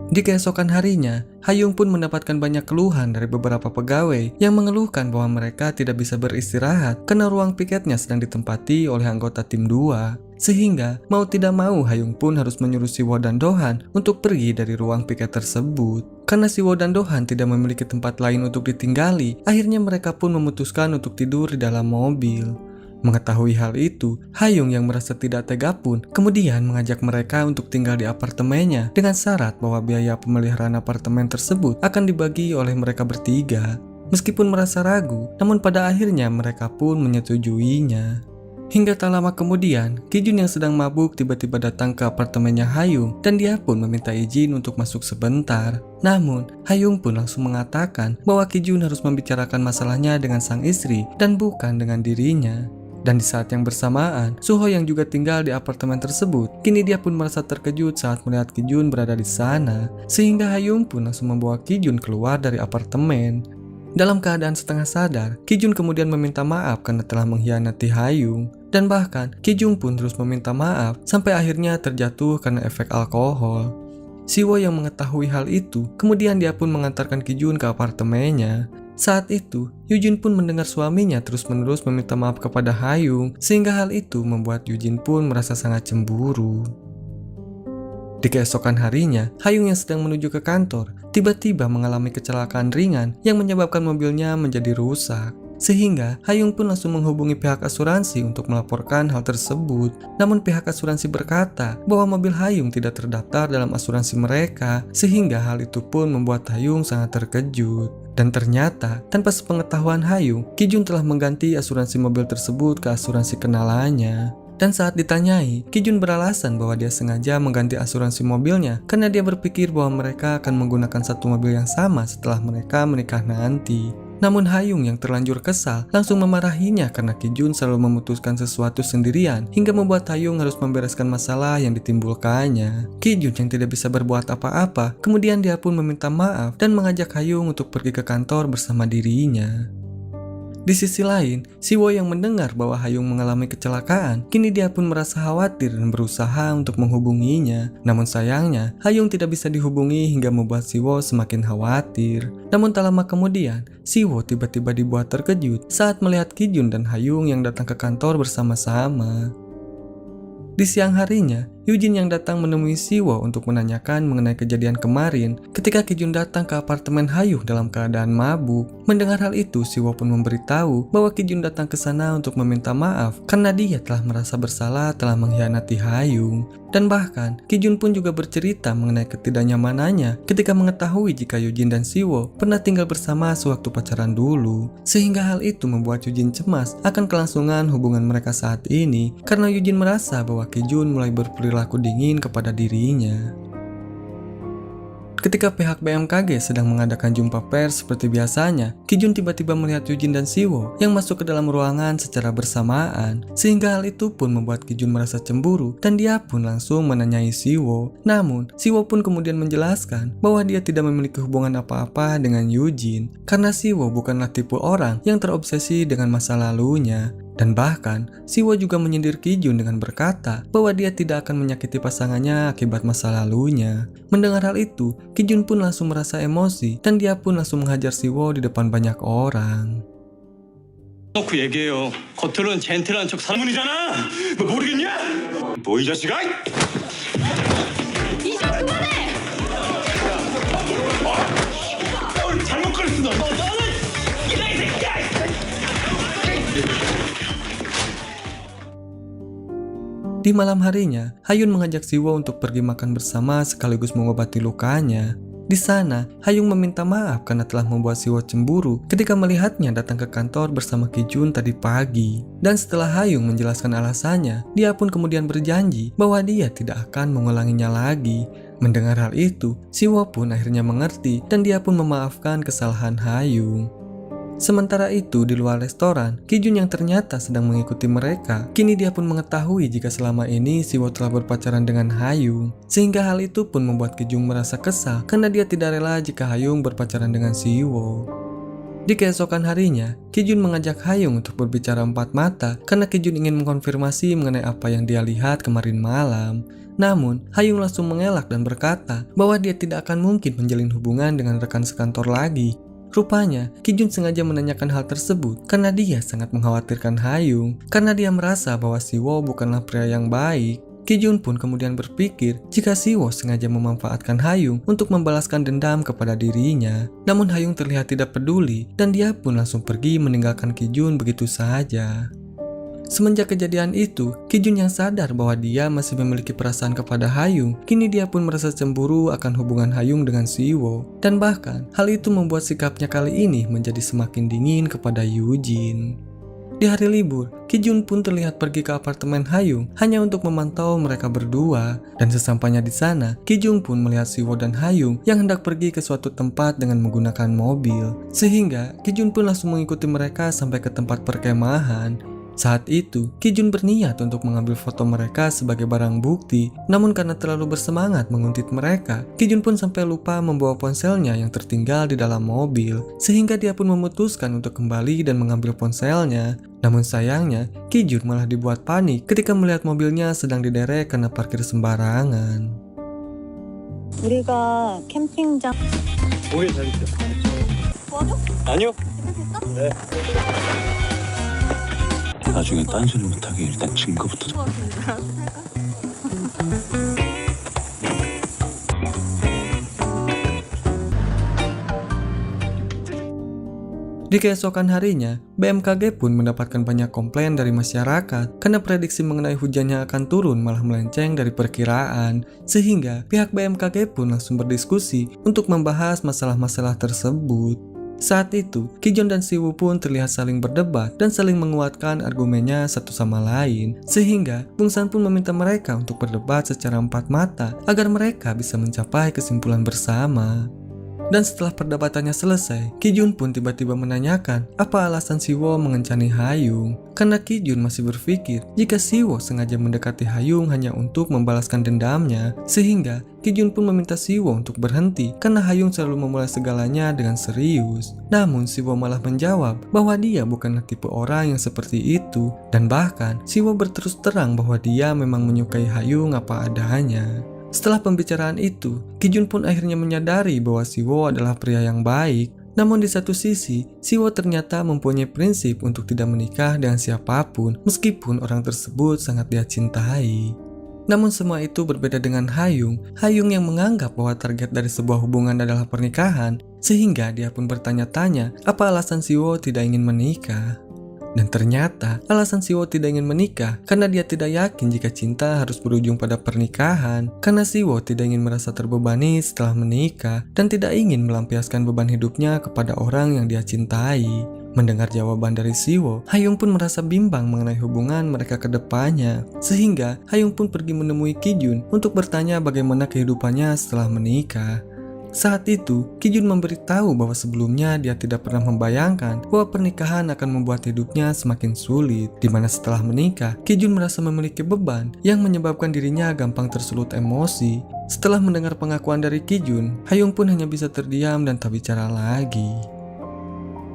Di keesokan harinya, Hayung pun mendapatkan banyak keluhan dari beberapa pegawai yang mengeluhkan bahwa mereka tidak bisa beristirahat karena ruang piketnya sedang ditempati oleh anggota tim 2. Sehingga mau tidak mau Hayung pun harus menyuruh Siwo dan Dohan untuk pergi dari ruang piket tersebut. Karena Siwo dan Dohan tidak memiliki tempat lain untuk ditinggali, akhirnya mereka pun memutuskan untuk tidur di dalam mobil. Mengetahui hal itu, Hayung yang merasa tidak tega pun kemudian mengajak mereka untuk tinggal di apartemennya dengan syarat bahwa biaya pemeliharaan apartemen tersebut akan dibagi oleh mereka bertiga. Meskipun merasa ragu, namun pada akhirnya mereka pun menyetujuinya. Hingga tak lama kemudian, Kijun yang sedang mabuk tiba-tiba datang ke apartemennya Hayung dan dia pun meminta izin untuk masuk sebentar. Namun, Hayung pun langsung mengatakan bahwa Kijun harus membicarakan masalahnya dengan sang istri dan bukan dengan dirinya. Dan di saat yang bersamaan, Suho yang juga tinggal di apartemen tersebut, kini dia pun merasa terkejut saat melihat Kijun berada di sana. Sehingga Hayung pun langsung membawa Kijun keluar dari apartemen. Dalam keadaan setengah sadar, Kijun kemudian meminta maaf karena telah mengkhianati Hayung. Dan bahkan, Kijun pun terus meminta maaf sampai akhirnya terjatuh karena efek alkohol. Siwo yang mengetahui hal itu, kemudian dia pun mengantarkan Kijun ke apartemennya. Saat itu, Yujin pun mendengar suaminya terus-menerus meminta maaf kepada Hayung, sehingga hal itu membuat Yujin pun merasa sangat cemburu. Di keesokan harinya, Hayung yang sedang menuju ke kantor, tiba-tiba mengalami kecelakaan ringan yang menyebabkan mobilnya menjadi rusak. Sehingga Hayung pun langsung menghubungi pihak asuransi untuk melaporkan hal tersebut. Namun pihak asuransi berkata bahwa mobil Hayung tidak terdaftar dalam asuransi mereka, sehingga hal itu pun membuat Hayung sangat terkejut. Dan ternyata, tanpa sepengetahuan Hayung, Kijun telah mengganti asuransi mobil tersebut ke asuransi kenalannya. Dan saat ditanyai, Kijun beralasan bahwa dia sengaja mengganti asuransi mobilnya karena dia berpikir bahwa mereka akan menggunakan satu mobil yang sama setelah mereka menikah nanti. Namun Hayung yang terlanjur kesal langsung memarahinya karena Kijun selalu memutuskan sesuatu sendirian hingga membuat Hayung harus membereskan masalah yang ditimbulkannya. Kijun yang tidak bisa berbuat apa-apa, kemudian dia pun meminta maaf dan mengajak Hayung untuk pergi ke kantor bersama dirinya. Di sisi lain, Siwo yang mendengar bahwa Hayung mengalami kecelakaan, kini dia pun merasa khawatir dan berusaha untuk menghubunginya. Namun sayangnya, Hayung tidak bisa dihubungi hingga membuat Siwo semakin khawatir. Namun tak lama kemudian, Siwo tiba-tiba dibuat terkejut saat melihat Kijun dan Hayung yang datang ke kantor bersama-sama. Di siang harinya, Yujin yang datang menemui Siwo untuk menanyakan mengenai kejadian kemarin ketika Kijun datang ke apartemen Hayung dalam keadaan mabuk. Mendengar hal itu, Siwo pun memberitahu bahwa Kijun datang ke sana untuk meminta maaf karena dia telah merasa bersalah telah mengkhianati Hayung. Dan bahkan, Kijun pun juga bercerita mengenai ketidaknyamanannya ketika mengetahui jika Yujin dan Siwo pernah tinggal bersama sewaktu pacaran dulu. Sehingga hal itu membuat Yujin cemas akan kelangsungan hubungan mereka saat ini karena Yujin merasa bahwa Kijun mulai berperilaku dingin kepada dirinya. Ketika pihak BMKG sedang mengadakan jumpa pers seperti biasanya, Kijun tiba-tiba melihat Yujin dan Siwo yang masuk ke dalam ruangan secara bersamaan. Sehingga hal itu pun membuat Kijun merasa cemburu dan dia pun langsung menanyai Siwo. Namun, Siwo pun kemudian menjelaskan bahwa dia tidak memiliki hubungan apa-apa dengan Yujin karena Siwo bukanlah tipe orang yang terobsesi dengan masa lalunya. Dan bahkan, Siwo juga menyindir Kijun dengan berkata bahwa dia tidak akan menyakiti pasangannya akibat masa lalunya. Mendengar hal itu, Kijun pun langsung merasa emosi dan dia pun langsung menghajar Siwo di depan banyak orang. 놓고 얘기해요. 겉으로는 젠틀한 척 사문이잖아. 너 모르겠냐? 뭐 이 자식아? 잘못 그랬어 너. 너는 이 새끼야. Di malam harinya, Hayun mengajak Siwo untuk pergi makan bersama sekaligus mengobati lukanya. Di sana, Hayung meminta maaf karena telah membuat Siwo cemburu ketika melihatnya datang ke kantor bersama Ki-jun tadi pagi. Dan setelah Hayung menjelaskan alasannya, dia pun kemudian berjanji bahwa dia tidak akan mengulanginya lagi. Mendengar hal itu, Siwo pun akhirnya mengerti dan dia pun memaafkan kesalahan Hayung. Sementara itu di luar restoran, Ki-jun yang ternyata sedang mengikuti mereka, kini dia pun mengetahui jika selama ini Siwo telah berpacaran dengan Hayung. Sehingga hal itu pun membuat Ki-jun merasa kesal karena dia tidak rela jika Hayung berpacaran dengan Siwo. Di keesokan harinya, Ki-jun mengajak Hayung untuk berbicara empat mata karena Ki-jun ingin mengkonfirmasi mengenai apa yang dia lihat kemarin malam. Namun, Hayung langsung mengelak dan berkata bahwa dia tidak akan mungkin menjalin hubungan dengan rekan sekantor lagi. Rupanya, Ki-jun sengaja menanyakan hal tersebut karena dia sangat mengkhawatirkan Hayung, karena dia merasa bahwa Siwo bukanlah pria yang baik. Ki-jun pun kemudian berpikir jika Siwo sengaja memanfaatkan Hayung untuk membalaskan dendam kepada dirinya. Namun Hayung terlihat tidak peduli dan dia pun langsung pergi meninggalkan Ki-jun begitu saja. Semenjak kejadian itu, Ki-jun yang sadar bahwa dia masih memiliki perasaan kepada Hayung, kini dia pun merasa cemburu akan hubungan Hayung dengan Siwo. Dan bahkan, hal itu membuat sikapnya kali ini menjadi semakin dingin kepada Yujin. Di hari libur, Ki-jun pun terlihat pergi ke apartemen Hayung hanya untuk memantau mereka berdua. Dan sesampainya di sana, Ki-jun pun melihat Siwo dan Hayung yang hendak pergi ke suatu tempat dengan menggunakan mobil. Sehingga, Ki-jun pun langsung mengikuti mereka sampai ke tempat perkemahan. Saat itu, Ki-jun berniat untuk mengambil foto mereka sebagai barang bukti, namun karena terlalu bersemangat menguntit mereka, Ki-jun pun sampai lupa membawa ponselnya yang tertinggal di dalam mobil, sehingga dia pun memutuskan untuk kembali dan mengambil ponselnya. Namun sayangnya, Ki-jun malah dibuat panik ketika melihat mobilnya sedang diderek karena parkir sembarangan. 우리가 캠핑장 오해 잘했죠. 도와줘? 아니요. 네. 나중에 딴소리 못하게 일단 증거부터 Di keesokan harinya, BMKG pun mendapatkan banyak komplain dari masyarakat karena prediksi mengenai hujan yang akan turun malah melenceng dari perkiraan. Sehingga pihak BMKG pun langsung berdiskusi untuk membahas masalah-masalah tersebut. Saat itu, Ki-jun dan Siwo pun terlihat saling berdebat dan saling menguatkan argumennya satu sama lain. Sehingga, Bung San pun meminta mereka untuk berdebat secara empat mata agar mereka bisa mencapai kesimpulan bersama. Dan setelah perdebatannya selesai, Ki-jun pun tiba-tiba menanyakan apa alasan Siwo mengencani Hayung. Karena Ki-jun masih berpikir jika Siwo sengaja mendekati Hayung hanya untuk membalaskan dendamnya. Sehingga Ki-jun pun meminta Siwo untuk berhenti karena Hayung selalu memulai segalanya dengan serius. Namun Siwo malah menjawab bahwa dia bukanlah tipe orang yang seperti itu. Dan bahkan Siwo berterus terang bahwa dia memang menyukai Hayung apa adanya. Setelah pembicaraan itu, Ki-jun pun akhirnya menyadari bahwa Siwo adalah pria yang baik. Namun di satu sisi, Siwo ternyata mempunyai prinsip untuk tidak menikah dengan siapapun meskipun orang tersebut sangat dia cintai. Namun semua itu berbeda dengan Hayung yang menganggap bahwa target dari sebuah hubungan adalah pernikahan, sehingga dia pun bertanya-tanya apa alasan Siwo tidak ingin menikah. Dan ternyata alasan Siwo tidak ingin menikah karena dia tidak yakin jika cinta harus berujung pada pernikahan. Karena Siwo tidak ingin merasa terbebani setelah menikah dan tidak ingin melampiaskan beban hidupnya kepada orang yang dia cintai. Mendengar jawaban dari Siwo, Hayung pun merasa bimbang mengenai hubungan mereka ke depannya. Sehingga Hayung pun pergi menemui Ki-jun untuk bertanya bagaimana kehidupannya setelah menikah. Saat itu, Ki-jun memberitahu bahwa sebelumnya dia tidak pernah membayangkan bahwa pernikahan akan membuat hidupnya semakin sulit. Dimana setelah menikah, Ki-jun merasa memiliki beban yang menyebabkan dirinya gampang tersulut emosi. Setelah mendengar pengakuan dari Ki-jun, Hayung pun hanya bisa terdiam dan tak bicara lagi.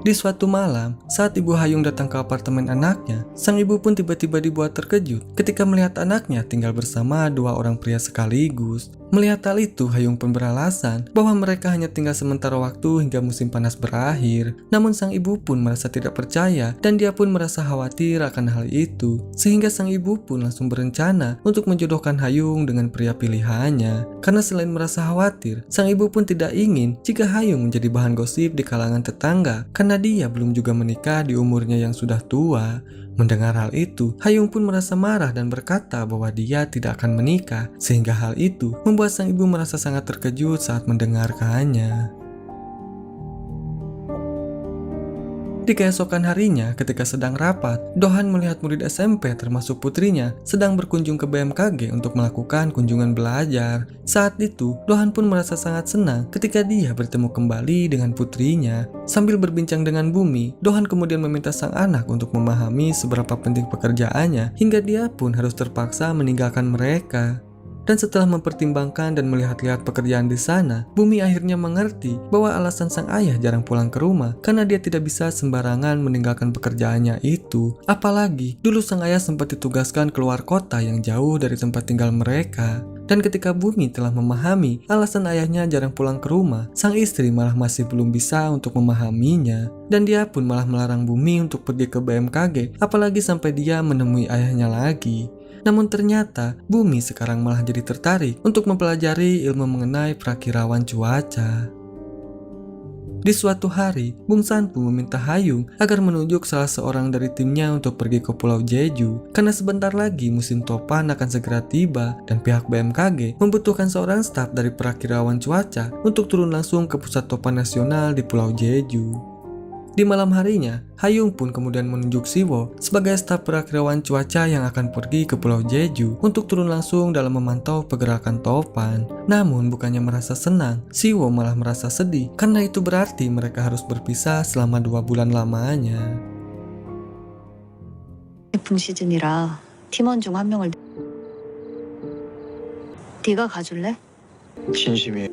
Di suatu malam, saat ibu Hayung datang ke apartemen anaknya, sang ibu pun tiba-tiba dibuat terkejut ketika melihat anaknya tinggal bersama dua orang pria sekaligus. Melihat hal itu, Hayung pun beralasan bahwa mereka hanya tinggal sementara waktu hingga musim panas berakhir. Namun sang ibu pun merasa tidak percaya dan dia pun merasa khawatir akan hal itu. Sehingga sang ibu pun langsung berencana untuk menjodohkan Hayung dengan pria pilihannya. Karena selain merasa khawatir, sang ibu pun tidak ingin jika Hayung menjadi bahan gosip di kalangan tetangga karena karena dia belum juga menikah di umurnya yang sudah tua. Mendengar hal itu, Hayung pun merasa marah dan berkata bahwa dia tidak akan menikah, sehingga hal itu membuat sang ibu merasa sangat terkejut saat mendengarkannya. Di keesokan harinya, ketika sedang rapat, Do-han melihat murid SMP termasuk putrinya sedang berkunjung ke BMKG untuk melakukan kunjungan belajar. Saat itu, Do-han pun merasa sangat senang ketika dia bertemu kembali dengan putrinya. Sambil berbincang dengan Bumi, Do-han kemudian meminta sang anak untuk memahami seberapa penting pekerjaannya hingga dia pun harus terpaksa meninggalkan mereka. Dan setelah mempertimbangkan dan melihat-lihat pekerjaan di sana, Bumi akhirnya mengerti bahwa alasan sang ayah jarang pulang ke rumah karena dia tidak bisa sembarangan meninggalkan pekerjaannya itu. Apalagi, dulu sang ayah sempat ditugaskan keluar kota yang jauh dari tempat tinggal mereka. Dan ketika Bumi telah memahami alasan ayahnya jarang pulang ke rumah, sang istri malah masih belum bisa untuk memahaminya. Dan dia pun malah melarang Bumi untuk pergi ke BMKG, apalagi sampai dia menemui ayahnya lagi. Namun ternyata Bumi sekarang malah jadi tertarik untuk mempelajari ilmu mengenai perakirauan cuaca. Di suatu hari, Bung San pun meminta Hayung agar menunjuk salah seorang dari timnya untuk pergi ke Pulau Jeju karena sebentar lagi musim topan akan segera tiba dan pihak BMKG membutuhkan seorang staf dari perakirauan cuaca untuk turun langsung ke pusat topan nasional di Pulau Jeju. Di malam harinya, Hayung pun kemudian menunjuk Siwo sebagai staf perakirauan cuaca yang akan pergi ke Pulau Jeju untuk turun langsung dalam memantau pergerakan topan. Namun bukannya merasa senang, Siwo malah merasa sedih karena itu berarti mereka harus berpisah selama 2 bulan lamanya. 태풍 시즌이라 팀원 중 한 명을 네가 가줄래? 진심이에요.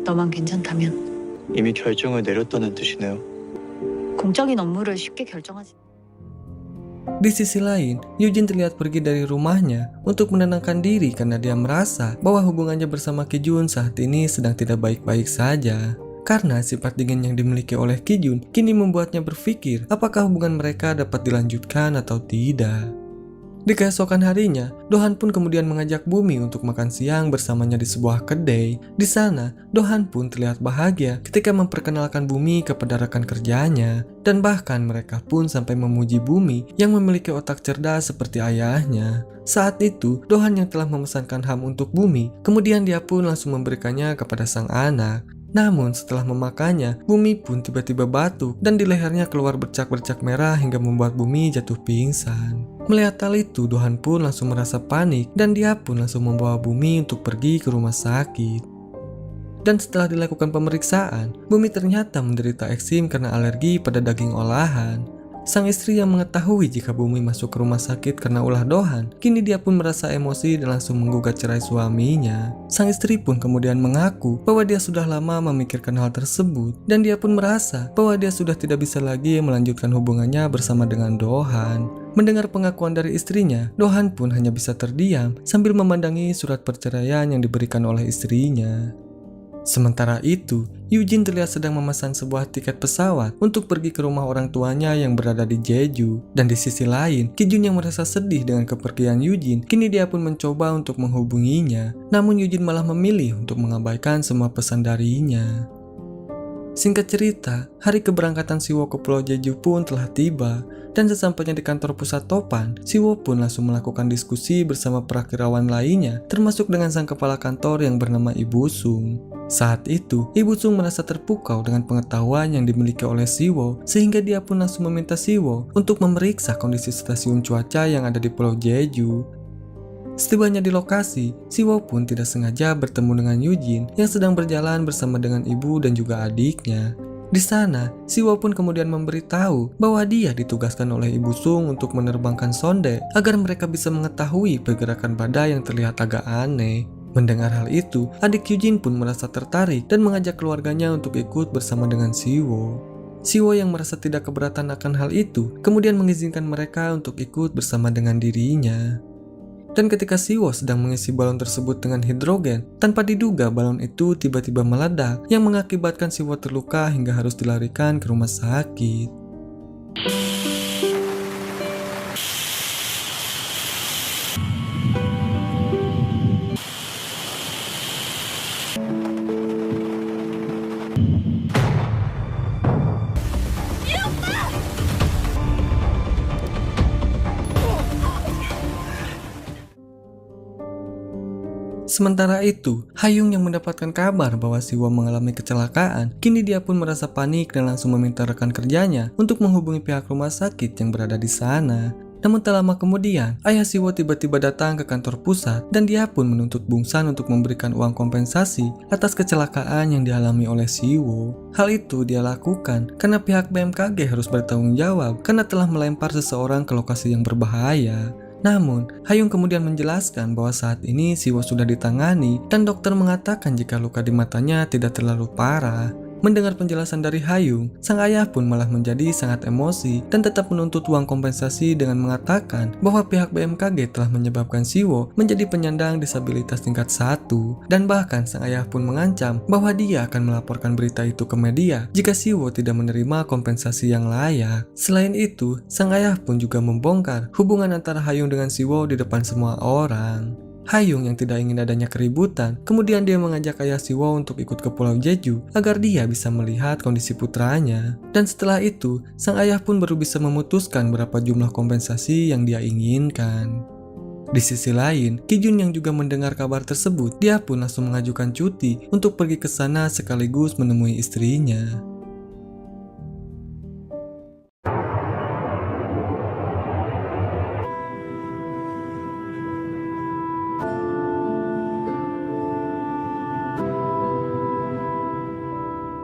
너만 괜찮다면. 이미 결정을 내렸다는 뜻이네요. 공적인 업무를 쉽게 결정하지. Di sisi lain, Yujin terlihat pergi dari rumahnya untuk menenangkan diri karena dia merasa bahwa hubungannya bersama Kijun saat ini sedang tidak baik-baik saja. Karena sifat dingin yang dimiliki oleh Kijun kini membuatnya berpikir apakah hubungan mereka dapat dilanjutkan atau tidak. Di keesokan harinya, Do-han pun kemudian mengajak Bumi untuk makan siang bersamanya di sebuah kedai. Di sana, Do-han pun terlihat bahagia ketika memperkenalkan Bumi kepada rekan kerjanya. Dan bahkan mereka pun sampai memuji Bumi yang memiliki otak cerdas seperti ayahnya. Saat itu, Do-han yang telah memesankan ham untuk Bumi, kemudian dia pun langsung memberikannya kepada sang anak. Namun setelah memakannya, Bumi pun tiba-tiba batuk dan di lehernya keluar bercak-bercak merah hingga membuat Bumi jatuh pingsan. Melihat hal itu, Do-han pun langsung merasa panik dan dia pun langsung membawa Bumi untuk pergi ke rumah sakit. Dan setelah dilakukan pemeriksaan, Bumi ternyata menderita eksim karena alergi pada daging olahan. Sang istri yang mengetahui jika Bumi masuk ke rumah sakit karena ulah Do-han, kini dia pun merasa emosi dan langsung menggugat cerai suaminya. Sang istri pun kemudian mengaku bahwa dia sudah lama memikirkan hal tersebut dan dia pun merasa bahwa dia sudah tidak bisa lagi melanjutkan hubungannya bersama dengan Do-han. Mendengar pengakuan dari istrinya, Do-han pun hanya bisa terdiam sambil memandangi surat perceraian yang diberikan oleh istrinya. Sementara itu, Yujin terlihat sedang memesan sebuah tiket pesawat untuk pergi ke rumah orang tuanya yang berada di Jeju. Dan di sisi lain, Kijun yang merasa sedih dengan kepergian Yujin, kini dia pun mencoba untuk menghubunginya. Namun Yujin malah memilih untuk mengabaikan semua pesan darinya. Singkat cerita, hari keberangkatan Siwo ke Pulau Jeju pun telah tiba. Dan sesampainya di kantor pusat topan, Siwo pun langsung melakukan diskusi bersama perakirawan lainnya, termasuk dengan sang kepala kantor yang bernama Ibu Sung. Saat itu, Ibu Sung merasa terpukau dengan pengetahuan yang dimiliki oleh Siwo, sehingga dia pun langsung meminta Siwo untuk memeriksa kondisi stasiun cuaca yang ada di Pulau Jeju. Setibanya di lokasi, Siwo pun tidak sengaja bertemu dengan Yujin yang sedang berjalan bersama dengan ibu dan juga adiknya. Di sana, Siwo pun kemudian memberitahu bahwa dia ditugaskan oleh Ibu Sung untuk menerbangkan sonde agar mereka bisa mengetahui pergerakan badai yang terlihat agak aneh. Mendengar hal itu, adik Yujin pun merasa tertarik dan mengajak keluarganya untuk ikut bersama dengan Siwo. Siwo yang merasa tidak keberatan akan hal itu, kemudian mengizinkan mereka untuk ikut bersama dengan dirinya. Dan ketika Siwo sedang mengisi balon tersebut dengan hidrogen, tanpa diduga balon itu tiba-tiba meledak yang mengakibatkan Siwo terluka hingga harus dilarikan ke rumah sakit. Sementara itu, Hayung yang mendapatkan kabar bahwa Siwo mengalami kecelakaan, kini dia pun merasa panik dan langsung meminta rekan kerjanya untuk menghubungi pihak rumah sakit yang berada di sana. Namun tak lama kemudian, ayah Siwo tiba-tiba datang ke kantor pusat dan dia pun menuntut Bungsan untuk memberikan uang kompensasi atas kecelakaan yang dialami oleh Siwo. Hal itu dia lakukan karena pihak BMKG harus bertanggung jawab karena telah melempar seseorang ke lokasi yang berbahaya. Namun, Hayung kemudian menjelaskan bahwa saat ini Siwo sudah ditangani dan dokter mengatakan jika luka di matanya tidak terlalu parah. Mendengar penjelasan dari Hayung, sang ayah pun malah menjadi sangat emosi dan tetap menuntut uang kompensasi dengan mengatakan bahwa pihak BMKG telah menyebabkan Siwo menjadi penyandang disabilitas tingkat 1 dan bahkan sang ayah pun mengancam bahwa dia akan melaporkan berita itu ke media jika Siwo tidak menerima kompensasi yang layak. Selain itu, sang ayah pun juga membongkar hubungan antara Hayung dengan Siwo di depan semua orang. Hayung yang tidak ingin adanya keributan, kemudian dia mengajak ayah Siwo untuk ikut ke Pulau Jeju agar dia bisa melihat kondisi putranya. Dan setelah itu, sang ayah pun baru bisa memutuskan berapa jumlah kompensasi yang dia inginkan. Di sisi lain, Kijun yang juga mendengar kabar tersebut, dia pun langsung mengajukan cuti untuk pergi ke sana sekaligus menemui istrinya.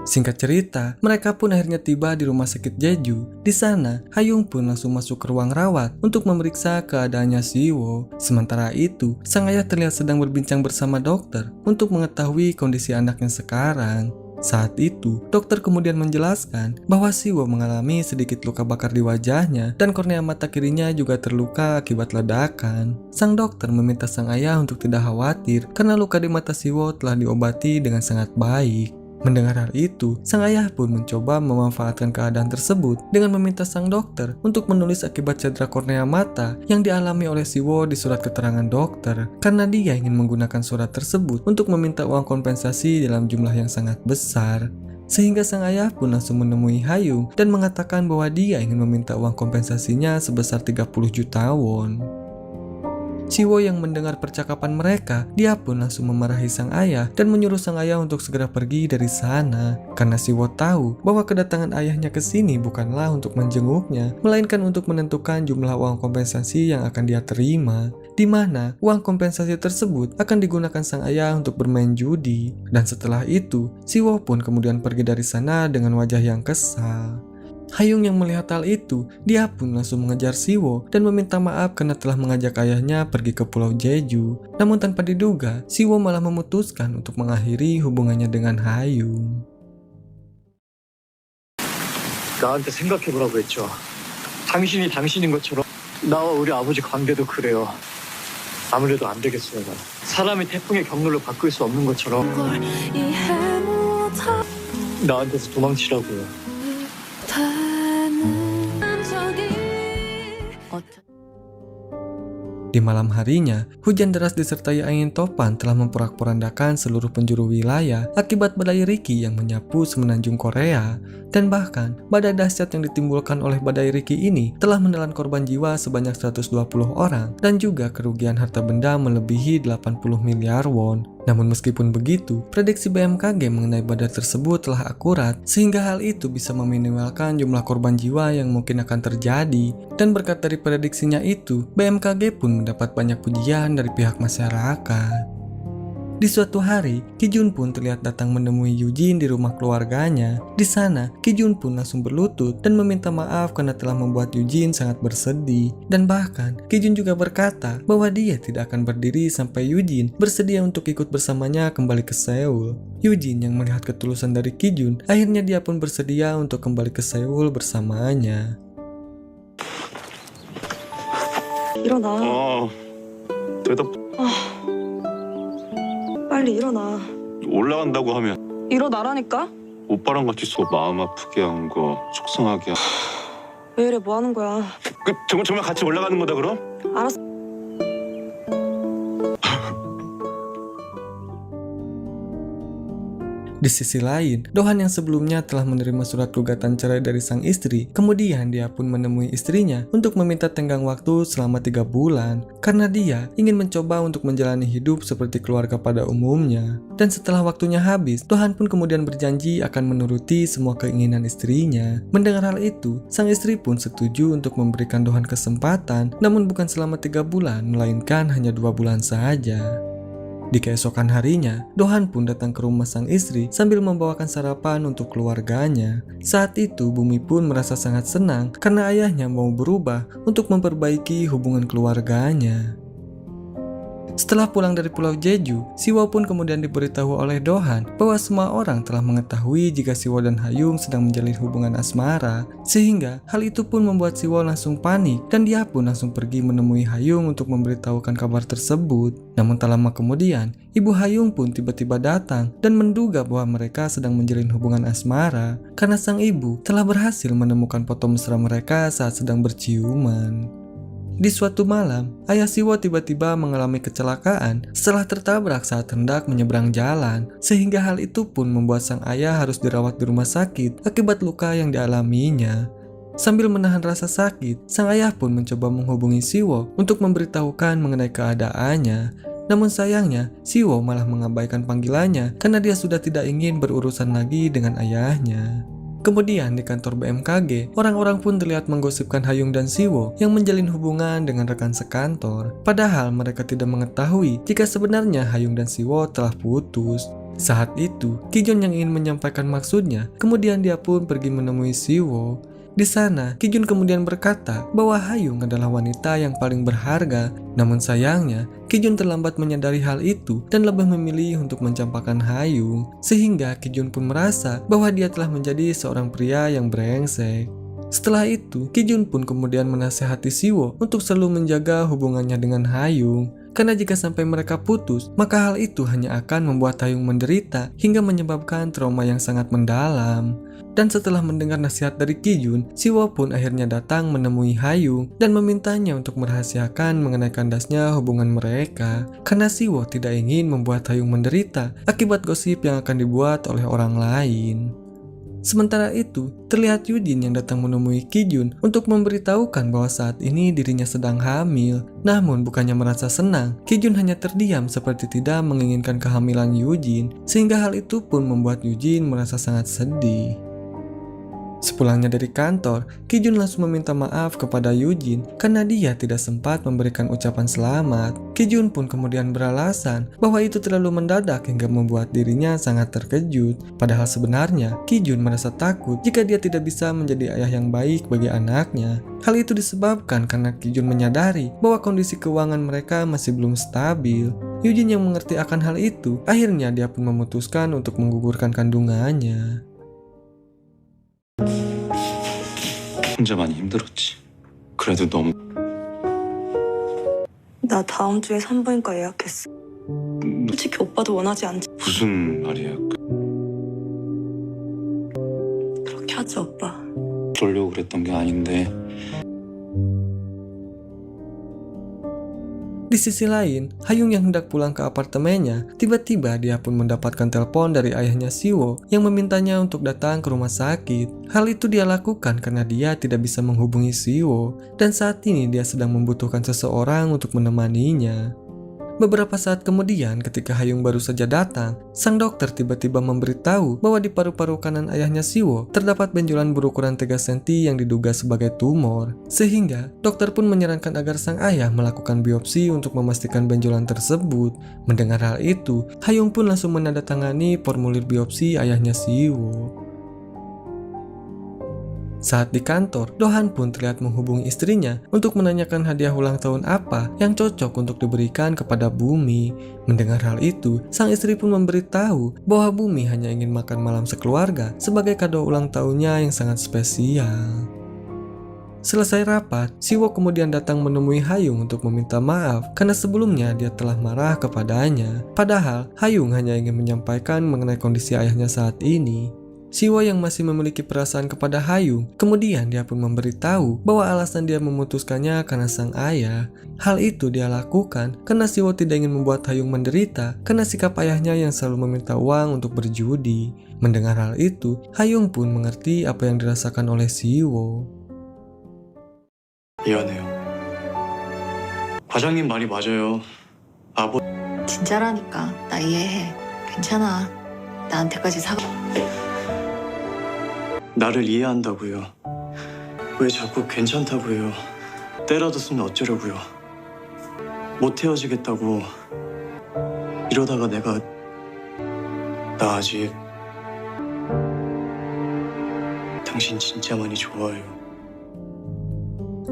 Singkat cerita, mereka pun akhirnya tiba di rumah sakit Jeju. Di sana, Hayung pun langsung masuk ke ruang rawat untuk memeriksa keadaannya Siwo. Sementara itu, sang ayah terlihat sedang berbincang bersama dokter untuk mengetahui kondisi anaknya sekarang. Saat itu, dokter kemudian menjelaskan bahwa Siwo mengalami sedikit luka bakar di wajahnya dan kornea mata kirinya juga terluka akibat ledakan. Sang dokter meminta sang ayah untuk tidak khawatir karena luka di mata Siwo telah diobati dengan sangat baik. Mendengar hal itu, sang ayah pun mencoba memanfaatkan keadaan tersebut dengan meminta sang dokter untuk menulis akibat cedera kornea mata yang dialami oleh Siwo di surat keterangan dokter karena dia ingin menggunakan surat tersebut untuk meminta uang kompensasi dalam jumlah yang sangat besar. Sehingga sang ayah pun langsung menemui Hayung dan mengatakan bahwa dia ingin meminta uang kompensasinya sebesar 30 juta won. Siwo yang mendengar percakapan mereka, dia pun langsung memarahi sang ayah dan menyuruh sang ayah untuk segera pergi dari sana. Karena Siwo tahu bahwa kedatangan ayahnya ke sini bukanlah untuk menjenguknya, melainkan untuk menentukan jumlah uang kompensasi yang akan dia terima. Di mana uang kompensasi tersebut akan digunakan sang ayah untuk bermain judi. Dan setelah itu, Siwo pun kemudian pergi dari sana dengan wajah yang kesal. Hayung yang melihat hal itu, dia pun langsung mengejar Siwo dan meminta maaf karena telah mengajak ayahnya pergi ke Pulau Jeju. Namun tanpa diduga, Siwo malah memutuskan untuk mengakhiri hubungannya dengan Hayung. 나한테 생각해보라고 했죠. 당신이 당신인 것처럼 나와 우리 아버지 관계도 그래요. 아무래도 안 되겠어요. 사람이 태풍의 경로를 바꿀 수 없는 것처럼 나한테서 도망치라고요. Di malam harinya, hujan deras disertai angin topan telah memporak-porandakan seluruh penjuru wilayah akibat badai Riki yang menyapu semenanjung Korea. Dan bahkan, badai dahsyat yang ditimbulkan oleh badai Riki ini telah menelan korban jiwa sebanyak 120 orang dan juga kerugian harta benda melebihi 80 miliar won. Namun meskipun begitu, prediksi BMKG mengenai badai tersebut telah akurat sehingga hal itu bisa meminimalkan jumlah korban jiwa yang mungkin akan terjadi. Dan berkat dari prediksinya itu, BMKG pun mendapat banyak pujian dari pihak masyarakat. Di suatu hari, Kijun pun terlihat datang menemui Yujin di rumah keluarganya. Di sana, Kijun pun langsung berlutut dan meminta maaf karena telah membuat Yujin sangat bersedih. Dan bahkan, Kijun juga berkata bahwa dia tidak akan berdiri sampai Yujin bersedia untuk ikut bersamanya kembali ke Seoul. Yujin yang melihat ketulusan dari Kijun, akhirnya dia pun bersedia untuk kembali ke Seoul bersamanya. 일어나. 대답 빨리 일어나. 올라간다고 하면 일어나라니까? 오빠랑 같이 서 마음 아프게 한 거 속상하게 왜 이래 뭐 하는 거야? 정말 같이 올라가는 거다 그럼? 알았어. Di sisi lain, Dohan yang sebelumnya telah menerima surat gugatan cerai dari sang istri, kemudian dia pun menemui istrinya untuk meminta tenggang waktu selama 3 bulan karena dia ingin mencoba untuk menjalani hidup seperti keluarga pada umumnya. Dan setelah waktunya habis, Dohan pun kemudian berjanji akan menuruti semua keinginan istrinya. Mendengar hal itu, sang istri pun setuju untuk memberikan Dohan kesempatan, namun bukan selama 3 bulan, melainkan hanya 2 bulan saja. Di keesokan harinya, Dohan pun datang ke rumah sang istri sambil membawakan sarapan untuk keluarganya. Saat itu, Bumi pun merasa sangat senang karena ayahnya mau berubah untuk memperbaiki hubungan keluarganya. Setelah pulang dari Pulau Jeju, Siwo pun kemudian diberitahu oleh Dohan bahwa semua orang telah mengetahui jika Siwo dan Hayung sedang menjalin hubungan asmara, sehingga hal itu pun membuat Siwo langsung panik dan dia pun langsung pergi menemui Hayung untuk memberitahukan kabar tersebut. Namun tak lama kemudian, ibu Hayung pun tiba-tiba datang dan menduga bahwa mereka sedang menjalin hubungan asmara karena sang ibu telah berhasil menemukan foto mesra mereka saat sedang berciuman. Di suatu malam, ayah Siwo tiba-tiba mengalami kecelakaan setelah tertabrak saat hendak menyeberang jalan, sehingga hal itu pun membuat sang ayah harus dirawat di rumah sakit akibat luka yang dialaminya. Sambil menahan rasa sakit, sang ayah pun mencoba menghubungi Siwo untuk memberitahukan mengenai keadaannya. Namun sayangnya, Siwo malah mengabaikan panggilannya karena dia sudah tidak ingin berurusan lagi dengan ayahnya. Kemudian di kantor BMKG, orang-orang pun terlihat menggosipkan Hayung dan Siwo yang menjalin hubungan dengan rekan sekantor. Padahal mereka tidak mengetahui jika sebenarnya Hayung dan Siwo telah putus. Saat itu, Kijun yang ingin menyampaikan maksudnya, kemudian dia pun pergi menemui Siwo. Di sana, Kijun kemudian berkata bahwa Hayung adalah wanita yang paling berharga. Namun sayangnya, Kijun terlambat menyadari hal itu dan lebih memilih untuk mencampakkan Hayung. Sehingga Kijun pun merasa bahwa dia telah menjadi seorang pria yang brengsek. Setelah itu, Kijun pun kemudian menasihati Siwo untuk selalu menjaga hubungannya dengan Hayung. Karena jika sampai mereka putus, maka hal itu hanya akan membuat Hayung menderita hingga menyebabkan trauma yang sangat mendalam. Dan setelah mendengar nasihat dari Kijun, Siwo pun akhirnya datang menemui Hayung dan memintanya untuk merahasiakan mengenai kandasnya hubungan mereka. Karena Siwo tidak ingin membuat Hayung menderita akibat gosip yang akan dibuat oleh orang lain. Sementara itu, terlihat Yujin yang datang menemui Kijun untuk memberitahukan bahwa saat ini dirinya sedang hamil. Namun bukannya merasa senang, Kijun hanya terdiam seperti tidak menginginkan kehamilan Yujin, sehingga hal itu pun membuat Yujin merasa sangat sedih. Sepulangnya dari kantor, Kijun langsung meminta maaf kepada Yujin karena dia tidak sempat memberikan ucapan selamat. Kijun pun kemudian beralasan bahwa itu terlalu mendadak hingga membuat dirinya sangat terkejut. Padahal sebenarnya, Kijun merasa takut jika dia tidak bisa menjadi ayah yang baik bagi anaknya. Hal itu disebabkan karena Kijun menyadari bahwa kondisi keuangan mereka masih belum stabil. Yujin yang mengerti akan hal itu, akhirnya dia pun memutuskan untuk menggugurkan kandungannya. 혼자 많이 힘들었지. 그래도 너무 나 다음 주에 산부인과 예약했어. 솔직히 오빠도 원하지 않지. 무슨 말이야? 그렇게 하지 오빠. 그러려고 그랬던 게 아닌데. Di sisi lain, Hayung yang hendak pulang ke apartemennya, tiba-tiba dia pun mendapatkan telepon dari ayahnya Siwo yang memintanya untuk datang ke rumah sakit. Hal itu dia lakukan karena dia tidak bisa menghubungi Siwo, dan saat ini dia sedang membutuhkan seseorang untuk menemaninya. Beberapa saat kemudian, ketika Hayung baru saja datang, sang dokter tiba-tiba memberitahu bahwa di paru-paru kanan ayahnya Siwo terdapat benjolan berukuran 3 cm yang diduga sebagai tumor. Sehingga, dokter pun menyarankan agar sang ayah melakukan biopsi untuk memastikan benjolan tersebut. Mendengar hal itu, Hayung pun langsung menandatangani formulir biopsi ayahnya Siwo. Saat di kantor, Dohan pun terlihat menghubungi istrinya untuk menanyakan hadiah ulang tahun apa yang cocok untuk diberikan kepada Bumi. Mendengar hal itu, sang istri pun memberitahu bahwa Bumi hanya ingin makan malam sekeluarga sebagai kado ulang tahunnya yang sangat spesial. Selesai rapat, Siwo kemudian datang menemui Hayung untuk meminta maaf karena sebelumnya dia telah marah kepadanya. Padahal, Hayung hanya ingin menyampaikan mengenai kondisi ayahnya saat ini. Siwo yang masih memiliki perasaan kepada Hayung, kemudian dia pun memberitahu bahwa alasan dia memutuskannya karena sang ayah. Hal itu dia lakukan karena Siwo tidak ingin membuat Hayung menderita karena sikap ayahnya yang selalu meminta uang untuk berjudi. Mendengar hal itu, Hayung pun mengerti apa yang dirasakan oleh Siwo. 미안해요. 과장님 말이 맞아요. 진짜라니까. 나 이해해. 괜찮아. 나한테까지 사과. 나를 이해한다고요. 왜 자꾸 괜찮다고 해요. 때려뒀으면 어쩌려고요. 못 헤어지겠다고. 이러다가 나 아직 당신 진짜 많이 좋아해요.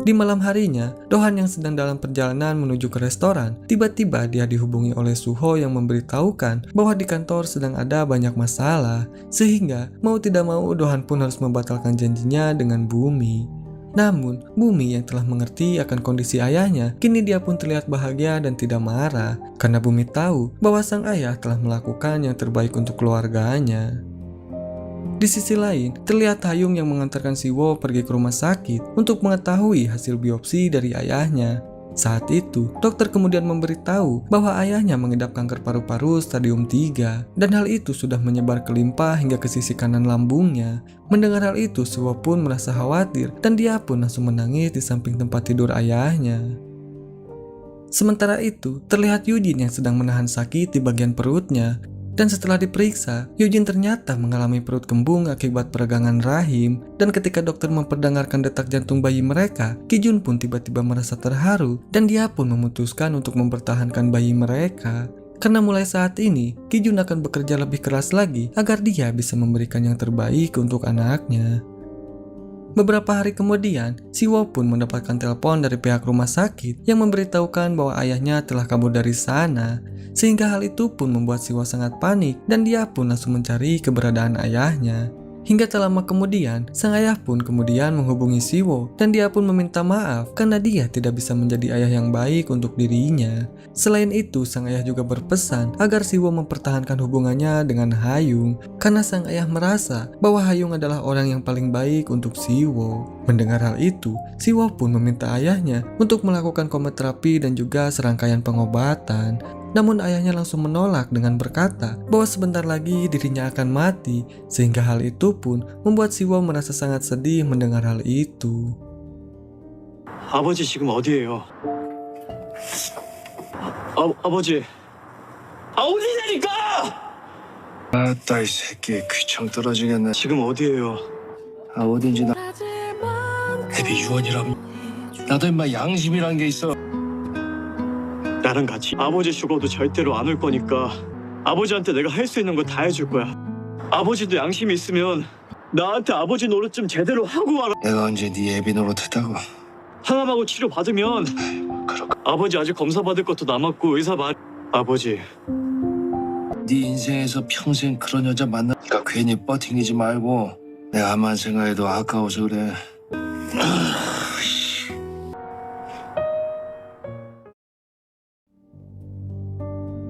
Di malam harinya, Dohan yang sedang dalam perjalanan menuju ke restoran, tiba-tiba dia dihubungi oleh Suho yang memberitahukan bahwa di kantor sedang ada banyak masalah, sehingga mau tidak mau Dohan pun harus membatalkan janjinya dengan Bumi. Namun, Bumi yang telah mengerti akan kondisi ayahnya, kini dia pun terlihat bahagia dan tidak marah, karena Bumi tahu bahwa sang ayah telah melakukan yang terbaik untuk keluarganya. Di sisi lain, terlihat Hayung yang mengantarkan Siwo pergi ke rumah sakit untuk mengetahui hasil biopsi dari ayahnya. Saat itu, dokter kemudian memberitahu bahwa ayahnya mengidap kanker paru-paru stadium 3 dan hal itu sudah menyebar ke limpa hingga ke sisi kanan lambungnya. Mendengar hal itu, Siwo pun merasa khawatir dan dia pun langsung menangis di samping tempat tidur ayahnya. Sementara itu, terlihat Yujin yang sedang menahan sakit di bagian perutnya. Dan setelah diperiksa, Yujin ternyata mengalami perut kembung akibat peragangan rahim. Dan ketika dokter memperdengarkan detak jantung bayi mereka, Kijun pun tiba-tiba merasa terharu dan dia pun memutuskan untuk mempertahankan bayi mereka. Karena mulai saat ini, Kijun akan bekerja lebih keras lagi agar dia bisa memberikan yang terbaik untuk anaknya. Beberapa hari kemudian, Siwo pun mendapatkan telepon dari pihak rumah sakit yang memberitahukan bahwa ayahnya telah kabur dari sana. Sehingga hal itu pun membuat Siwo sangat panik dan dia pun langsung mencari keberadaan ayahnya. Hingga tak lama kemudian, sang ayah pun kemudian menghubungi Siwo dan dia pun meminta maaf karena dia tidak bisa menjadi ayah yang baik untuk dirinya. Selain itu, sang ayah juga berpesan agar Siwo mempertahankan hubungannya dengan Hayung karena sang ayah merasa bahwa Hayung adalah orang yang paling baik untuk Siwo. Mendengar hal itu, Siwo pun meminta ayahnya untuk melakukan komoterapi dan juga serangkaian pengobatan. Namun ayahnya langsung menolak dengan berkata bahwa sebentar lagi dirinya akan mati, sehingga hal itu pun membuat Siwo merasa sangat sedih mendengar hal itu. 아버지 지금 어디예요? 아버지. 어디냐니까! 아따 이 새끼 귀청 떨어지겠네. 지금 어디예요? 아 어딘지 나 애비 유언이라면 나도 임마 양심이란 게 있어. 나랑 같이 아버지 죽어도 절대로 안 올 거니까 아버지한테 내가 할 수 있는 거 다 해줄 거야. 아버지도 양심이 있으면 나한테 아버지 노릇 좀 제대로 하고 와라. 내가 언제 네 애비 노릇했다고? 항암하고 치료 받으면 아버지 아직 검사 받을 것도 남았고 의사 말. 아버지. 네 인생에서 평생 그런 여자 만나니까 괜히 뻗팅기지 말고 내가 아무리 생각해도 아까워서 그래.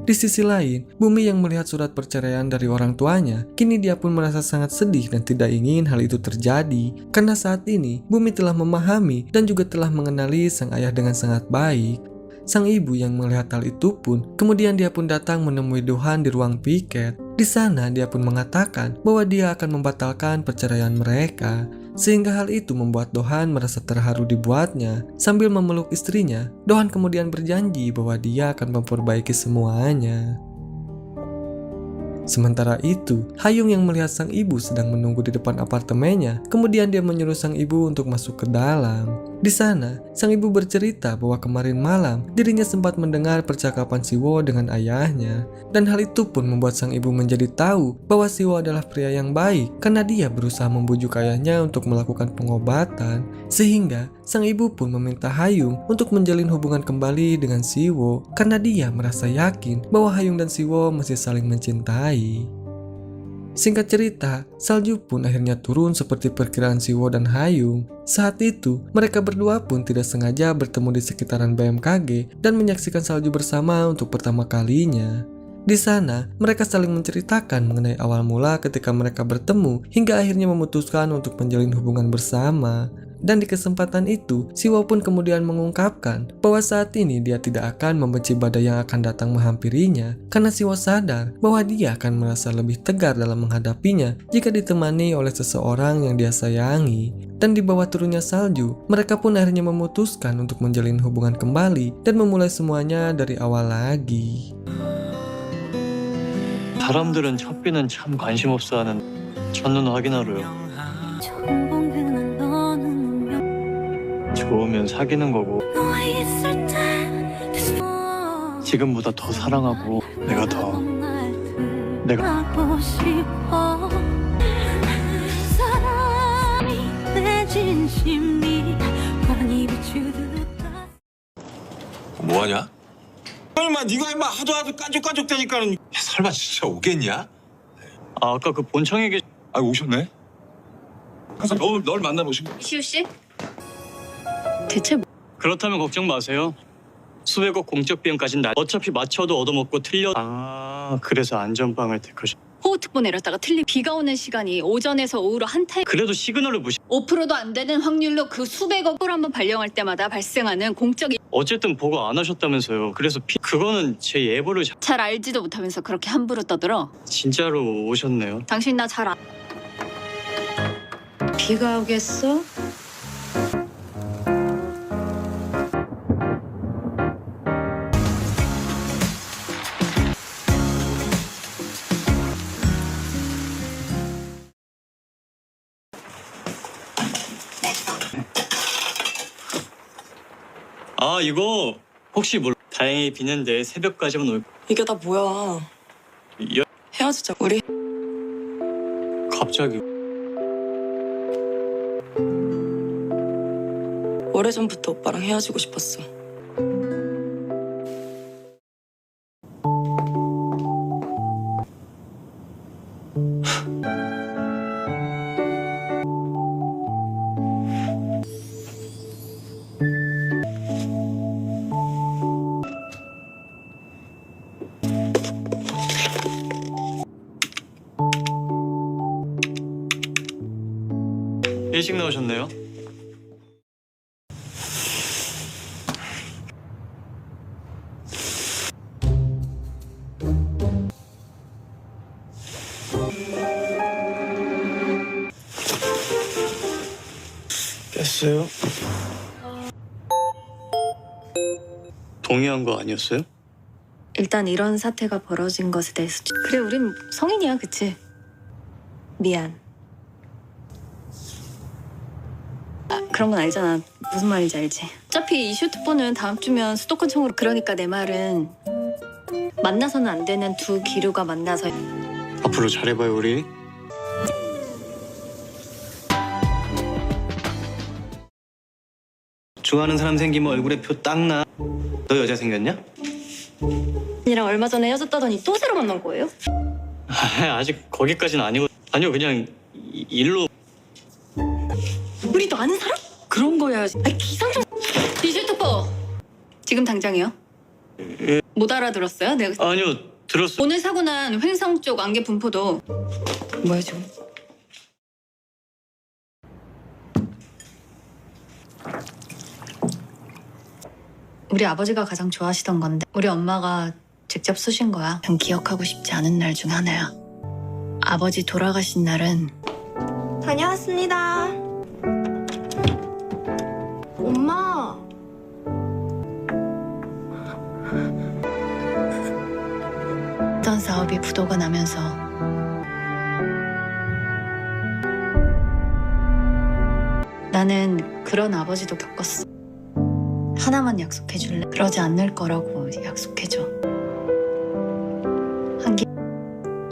Di sisi lain, Bumi yang melihat surat perceraian dari orang tuanya, kini dia pun merasa sangat sedih dan tidak ingin hal itu terjadi. Karena saat ini, Bumi telah memahami dan juga telah mengenali sang ayah dengan sangat baik. Sang ibu yang melihat hal itu pun, kemudian dia pun datang menemui Dohan di ruang piket. Di sana dia pun mengatakan bahwa dia akan membatalkan perceraian mereka. Sehingga hal itu membuat Dohan merasa terharu dibuatnya. Sambil memeluk istrinya, Dohan kemudian berjanji bahwa dia akan memperbaiki semuanya. Sementara itu, Hayung yang melihat sang ibu sedang menunggu di depan apartemennya, kemudian dia menyuruh sang ibu untuk masuk ke dalam. Di sana, sang ibu bercerita bahwa kemarin malam dirinya sempat mendengar percakapan Siwo dengan ayahnya. Dan hal itu pun membuat sang ibu menjadi tahu bahwa Siwo adalah pria yang baik karena dia berusaha membujuk ayahnya untuk melakukan pengobatan. Sehingga, sang ibu pun meminta Hayung untuk menjalin hubungan kembali dengan Siwo karena dia merasa yakin bahwa Hayung dan Siwo masih saling mencintai. Singkat cerita, salju pun akhirnya turun seperti perkiraan Siwo dan Hayung. Saat itu, mereka berdua pun tidak sengaja bertemu di sekitaran BMKG dan menyaksikan salju bersama untuk pertama kalinya. Di sana, mereka saling menceritakan mengenai awal mula ketika mereka bertemu hingga akhirnya memutuskan untuk menjalin hubungan bersama. Dan di kesempatan itu, Siwo pun kemudian mengungkapkan bahwa saat ini dia tidak akan membenci badai yang akan datang menghampirinya karena Siwo sadar bahwa dia akan merasa lebih tegar dalam menghadapinya jika ditemani oleh seseorang yang dia sayangi. Dan di bawah turunnya salju, mereka pun akhirnya memutuskan untuk menjalin hubungan kembali dan memulai semuanya dari awal lagi. 사람들은 첫비는 참 관심 없어하는 첫눈 확인하러요. 좋으면 사귀는 거고 지금보다 더 사랑하고 내가 뭐하냐? 설마 네가 임마 하도 깐족깐족대니까는 설마 진짜 오겠냐? 아까 그 본청에 계신 아 오셨네. 그래서 널 만나러 오신 거야. 시우 씨? 대체 그렇다면 걱정 마세요. 수백억 공적 비용까진 어차피 맞춰도 얻어먹고 틀려. 그래서 안전빵을 택하셨. 호우특보 내렸다가 틀린 비가 오는 시간이 오전에서 오후로 한 타임 그래도 시그널을 5%도 안 되는 확률로 그 수백억을 한번 발령할 때마다 발생하는 공적 어쨌든 보고 안 하셨다면서요. 그래서 그거는 제 예보를 잘 알지도 못하면서 그렇게 함부로 떠들어. 진짜로 오셨네요. 당신 나 잘 비가 오겠어? 이거 혹시 다행히 비는데 새벽까지만 올. 이게 다 뭐야? 여... 헤어지자. 우리 갑자기 오래전부터 오빠랑 헤어지고 싶었어. 일찍 나오셨네요. 깼어요? 동의한 거 아니었어요? 일단 이런 사태가 벌어진 것에 대해서 그래 우린 성인이야 그치? 미안. 그런 건 알잖아. 무슨 말인지 알지? 어차피 이 슈트폰은 다음 주면 수도권 청으로 그러니까 내 말은 만나서는 안 되는 두 기류가 만나서 앞으로 잘해봐요 우리. 좋아하는 사람 생기면 얼굴에 표 딱 나. 너 여자 생겼냐? 언니랑 얼마 전에 헤어졌다더니 또 새로 만난 거예요? 아직 거기까지는 아니고. 아니요 그냥 일로. 우리 너 아는 사람? 그런 거야. 기상청 이 슈트폰 지금 당장이요? 못 알아들었어요? 내가 아니요 들었어. 오늘 사고 난 횡성 쪽 안개 분포도 뭐야 지금? 우리 아버지가 가장 좋아하시던 건데 우리 엄마가 직접 쓰신 거야. 전 기억하고 싶지 않은 날 중 하나야. 아버지 돌아가신 날은 다녀왔습니다. 엄마. 어떤 사업이 부도가 나면서 나는 그런 아버지도 겪었어. 하나만 약속해줄래? 그러지 않을 거라고 약속해줘.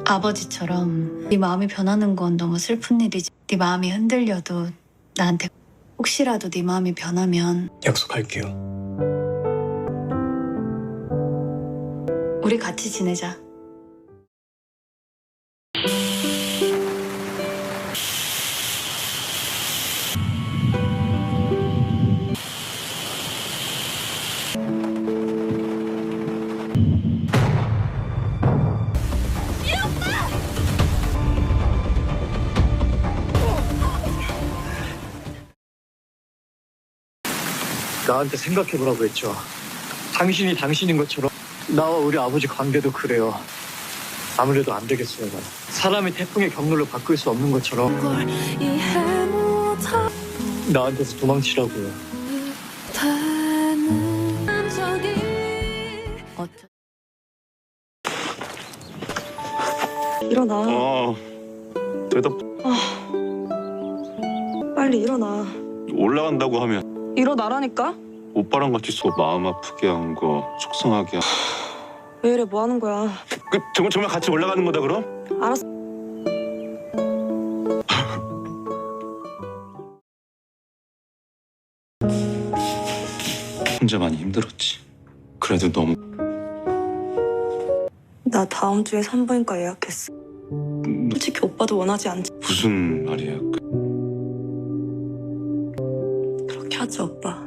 아버지처럼 네 마음이 변하는 건 너무 슬픈 일이지. 네 마음이 흔들려도 나한테 혹시라도 네 마음이 변하면 약속할게요. 우리 같이 지내자. 나한테 생각해보라고 했죠. 당신이 당신인 것처럼 나와 우리 아버지 관계도 그래요. 아무래도 안 되겠어요. 난. 사람이 태풍의 경로를 바꿀 수 없는 것처럼 나한테서 도망치라고요. 일어나. 대답 빨리 일어나. 올라간다고 하면 일어나라니까? 오빠랑 같이 서 마음 아프게 한 거 속상하게 왜 이래, 뭐 하는 거야? 정말 같이 올라가는 거다 그럼? 알았어. 혼자 많이 힘들었지. 그래도 너무 나 다음 주에 산부인과 예약했어. 솔직히 오빠도 원하지 않지. 무슨 말이야. 그렇게 하지, 오빠.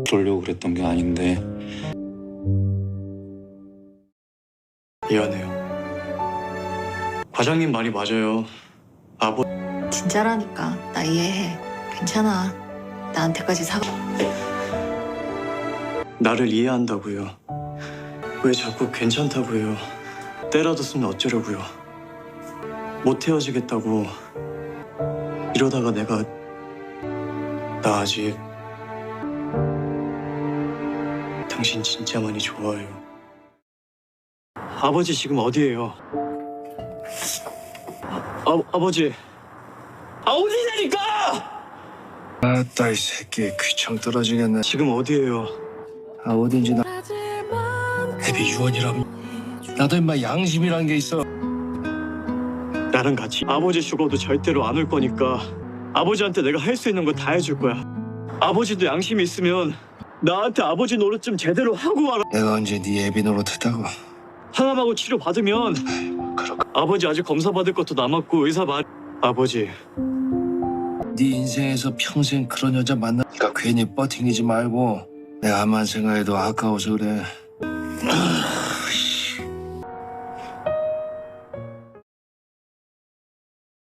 그러려고 그랬던 게 아닌데. 미안해요. 과장님 말이 맞아요. 진짜라니까. 나 이해해. 괜찮아. 나한테까지 사과. 나를 이해한다고요. 왜 자꾸 괜찮다고 해요. 때라도 쓰면 어쩌려고요. 못 헤어지겠다고. 이러다가 나 아직 당신 진짜 많이 좋아해요. 아버지 지금 어디예요? 아버지. 어디냐니까! 아따 이 새끼 귀청 떨어지겠네. 지금 어디예요? 아 어딘지 나 애비 유언이라면 나도 임마 양심이란 게 있어. 나랑 같이 아버지 죽어도 절대로 안 올 거니까 아버지한테 내가 할 수 있는 거 다 해줄 거야. 아버지도 양심이 있으면 나한테 아버지 노릇 좀 제대로 하고 와라. 내가 언제 네 애비 노릇했다고. 항암하고 치료 받으면 아버지 아직 검사 받을 것도 남았고 의사 아버지 네 인생에서 평생 그런 여자 만나. 그러니까 괜히 뻗팅기지 말고 내가 한만 생각해도 아까워서 그래.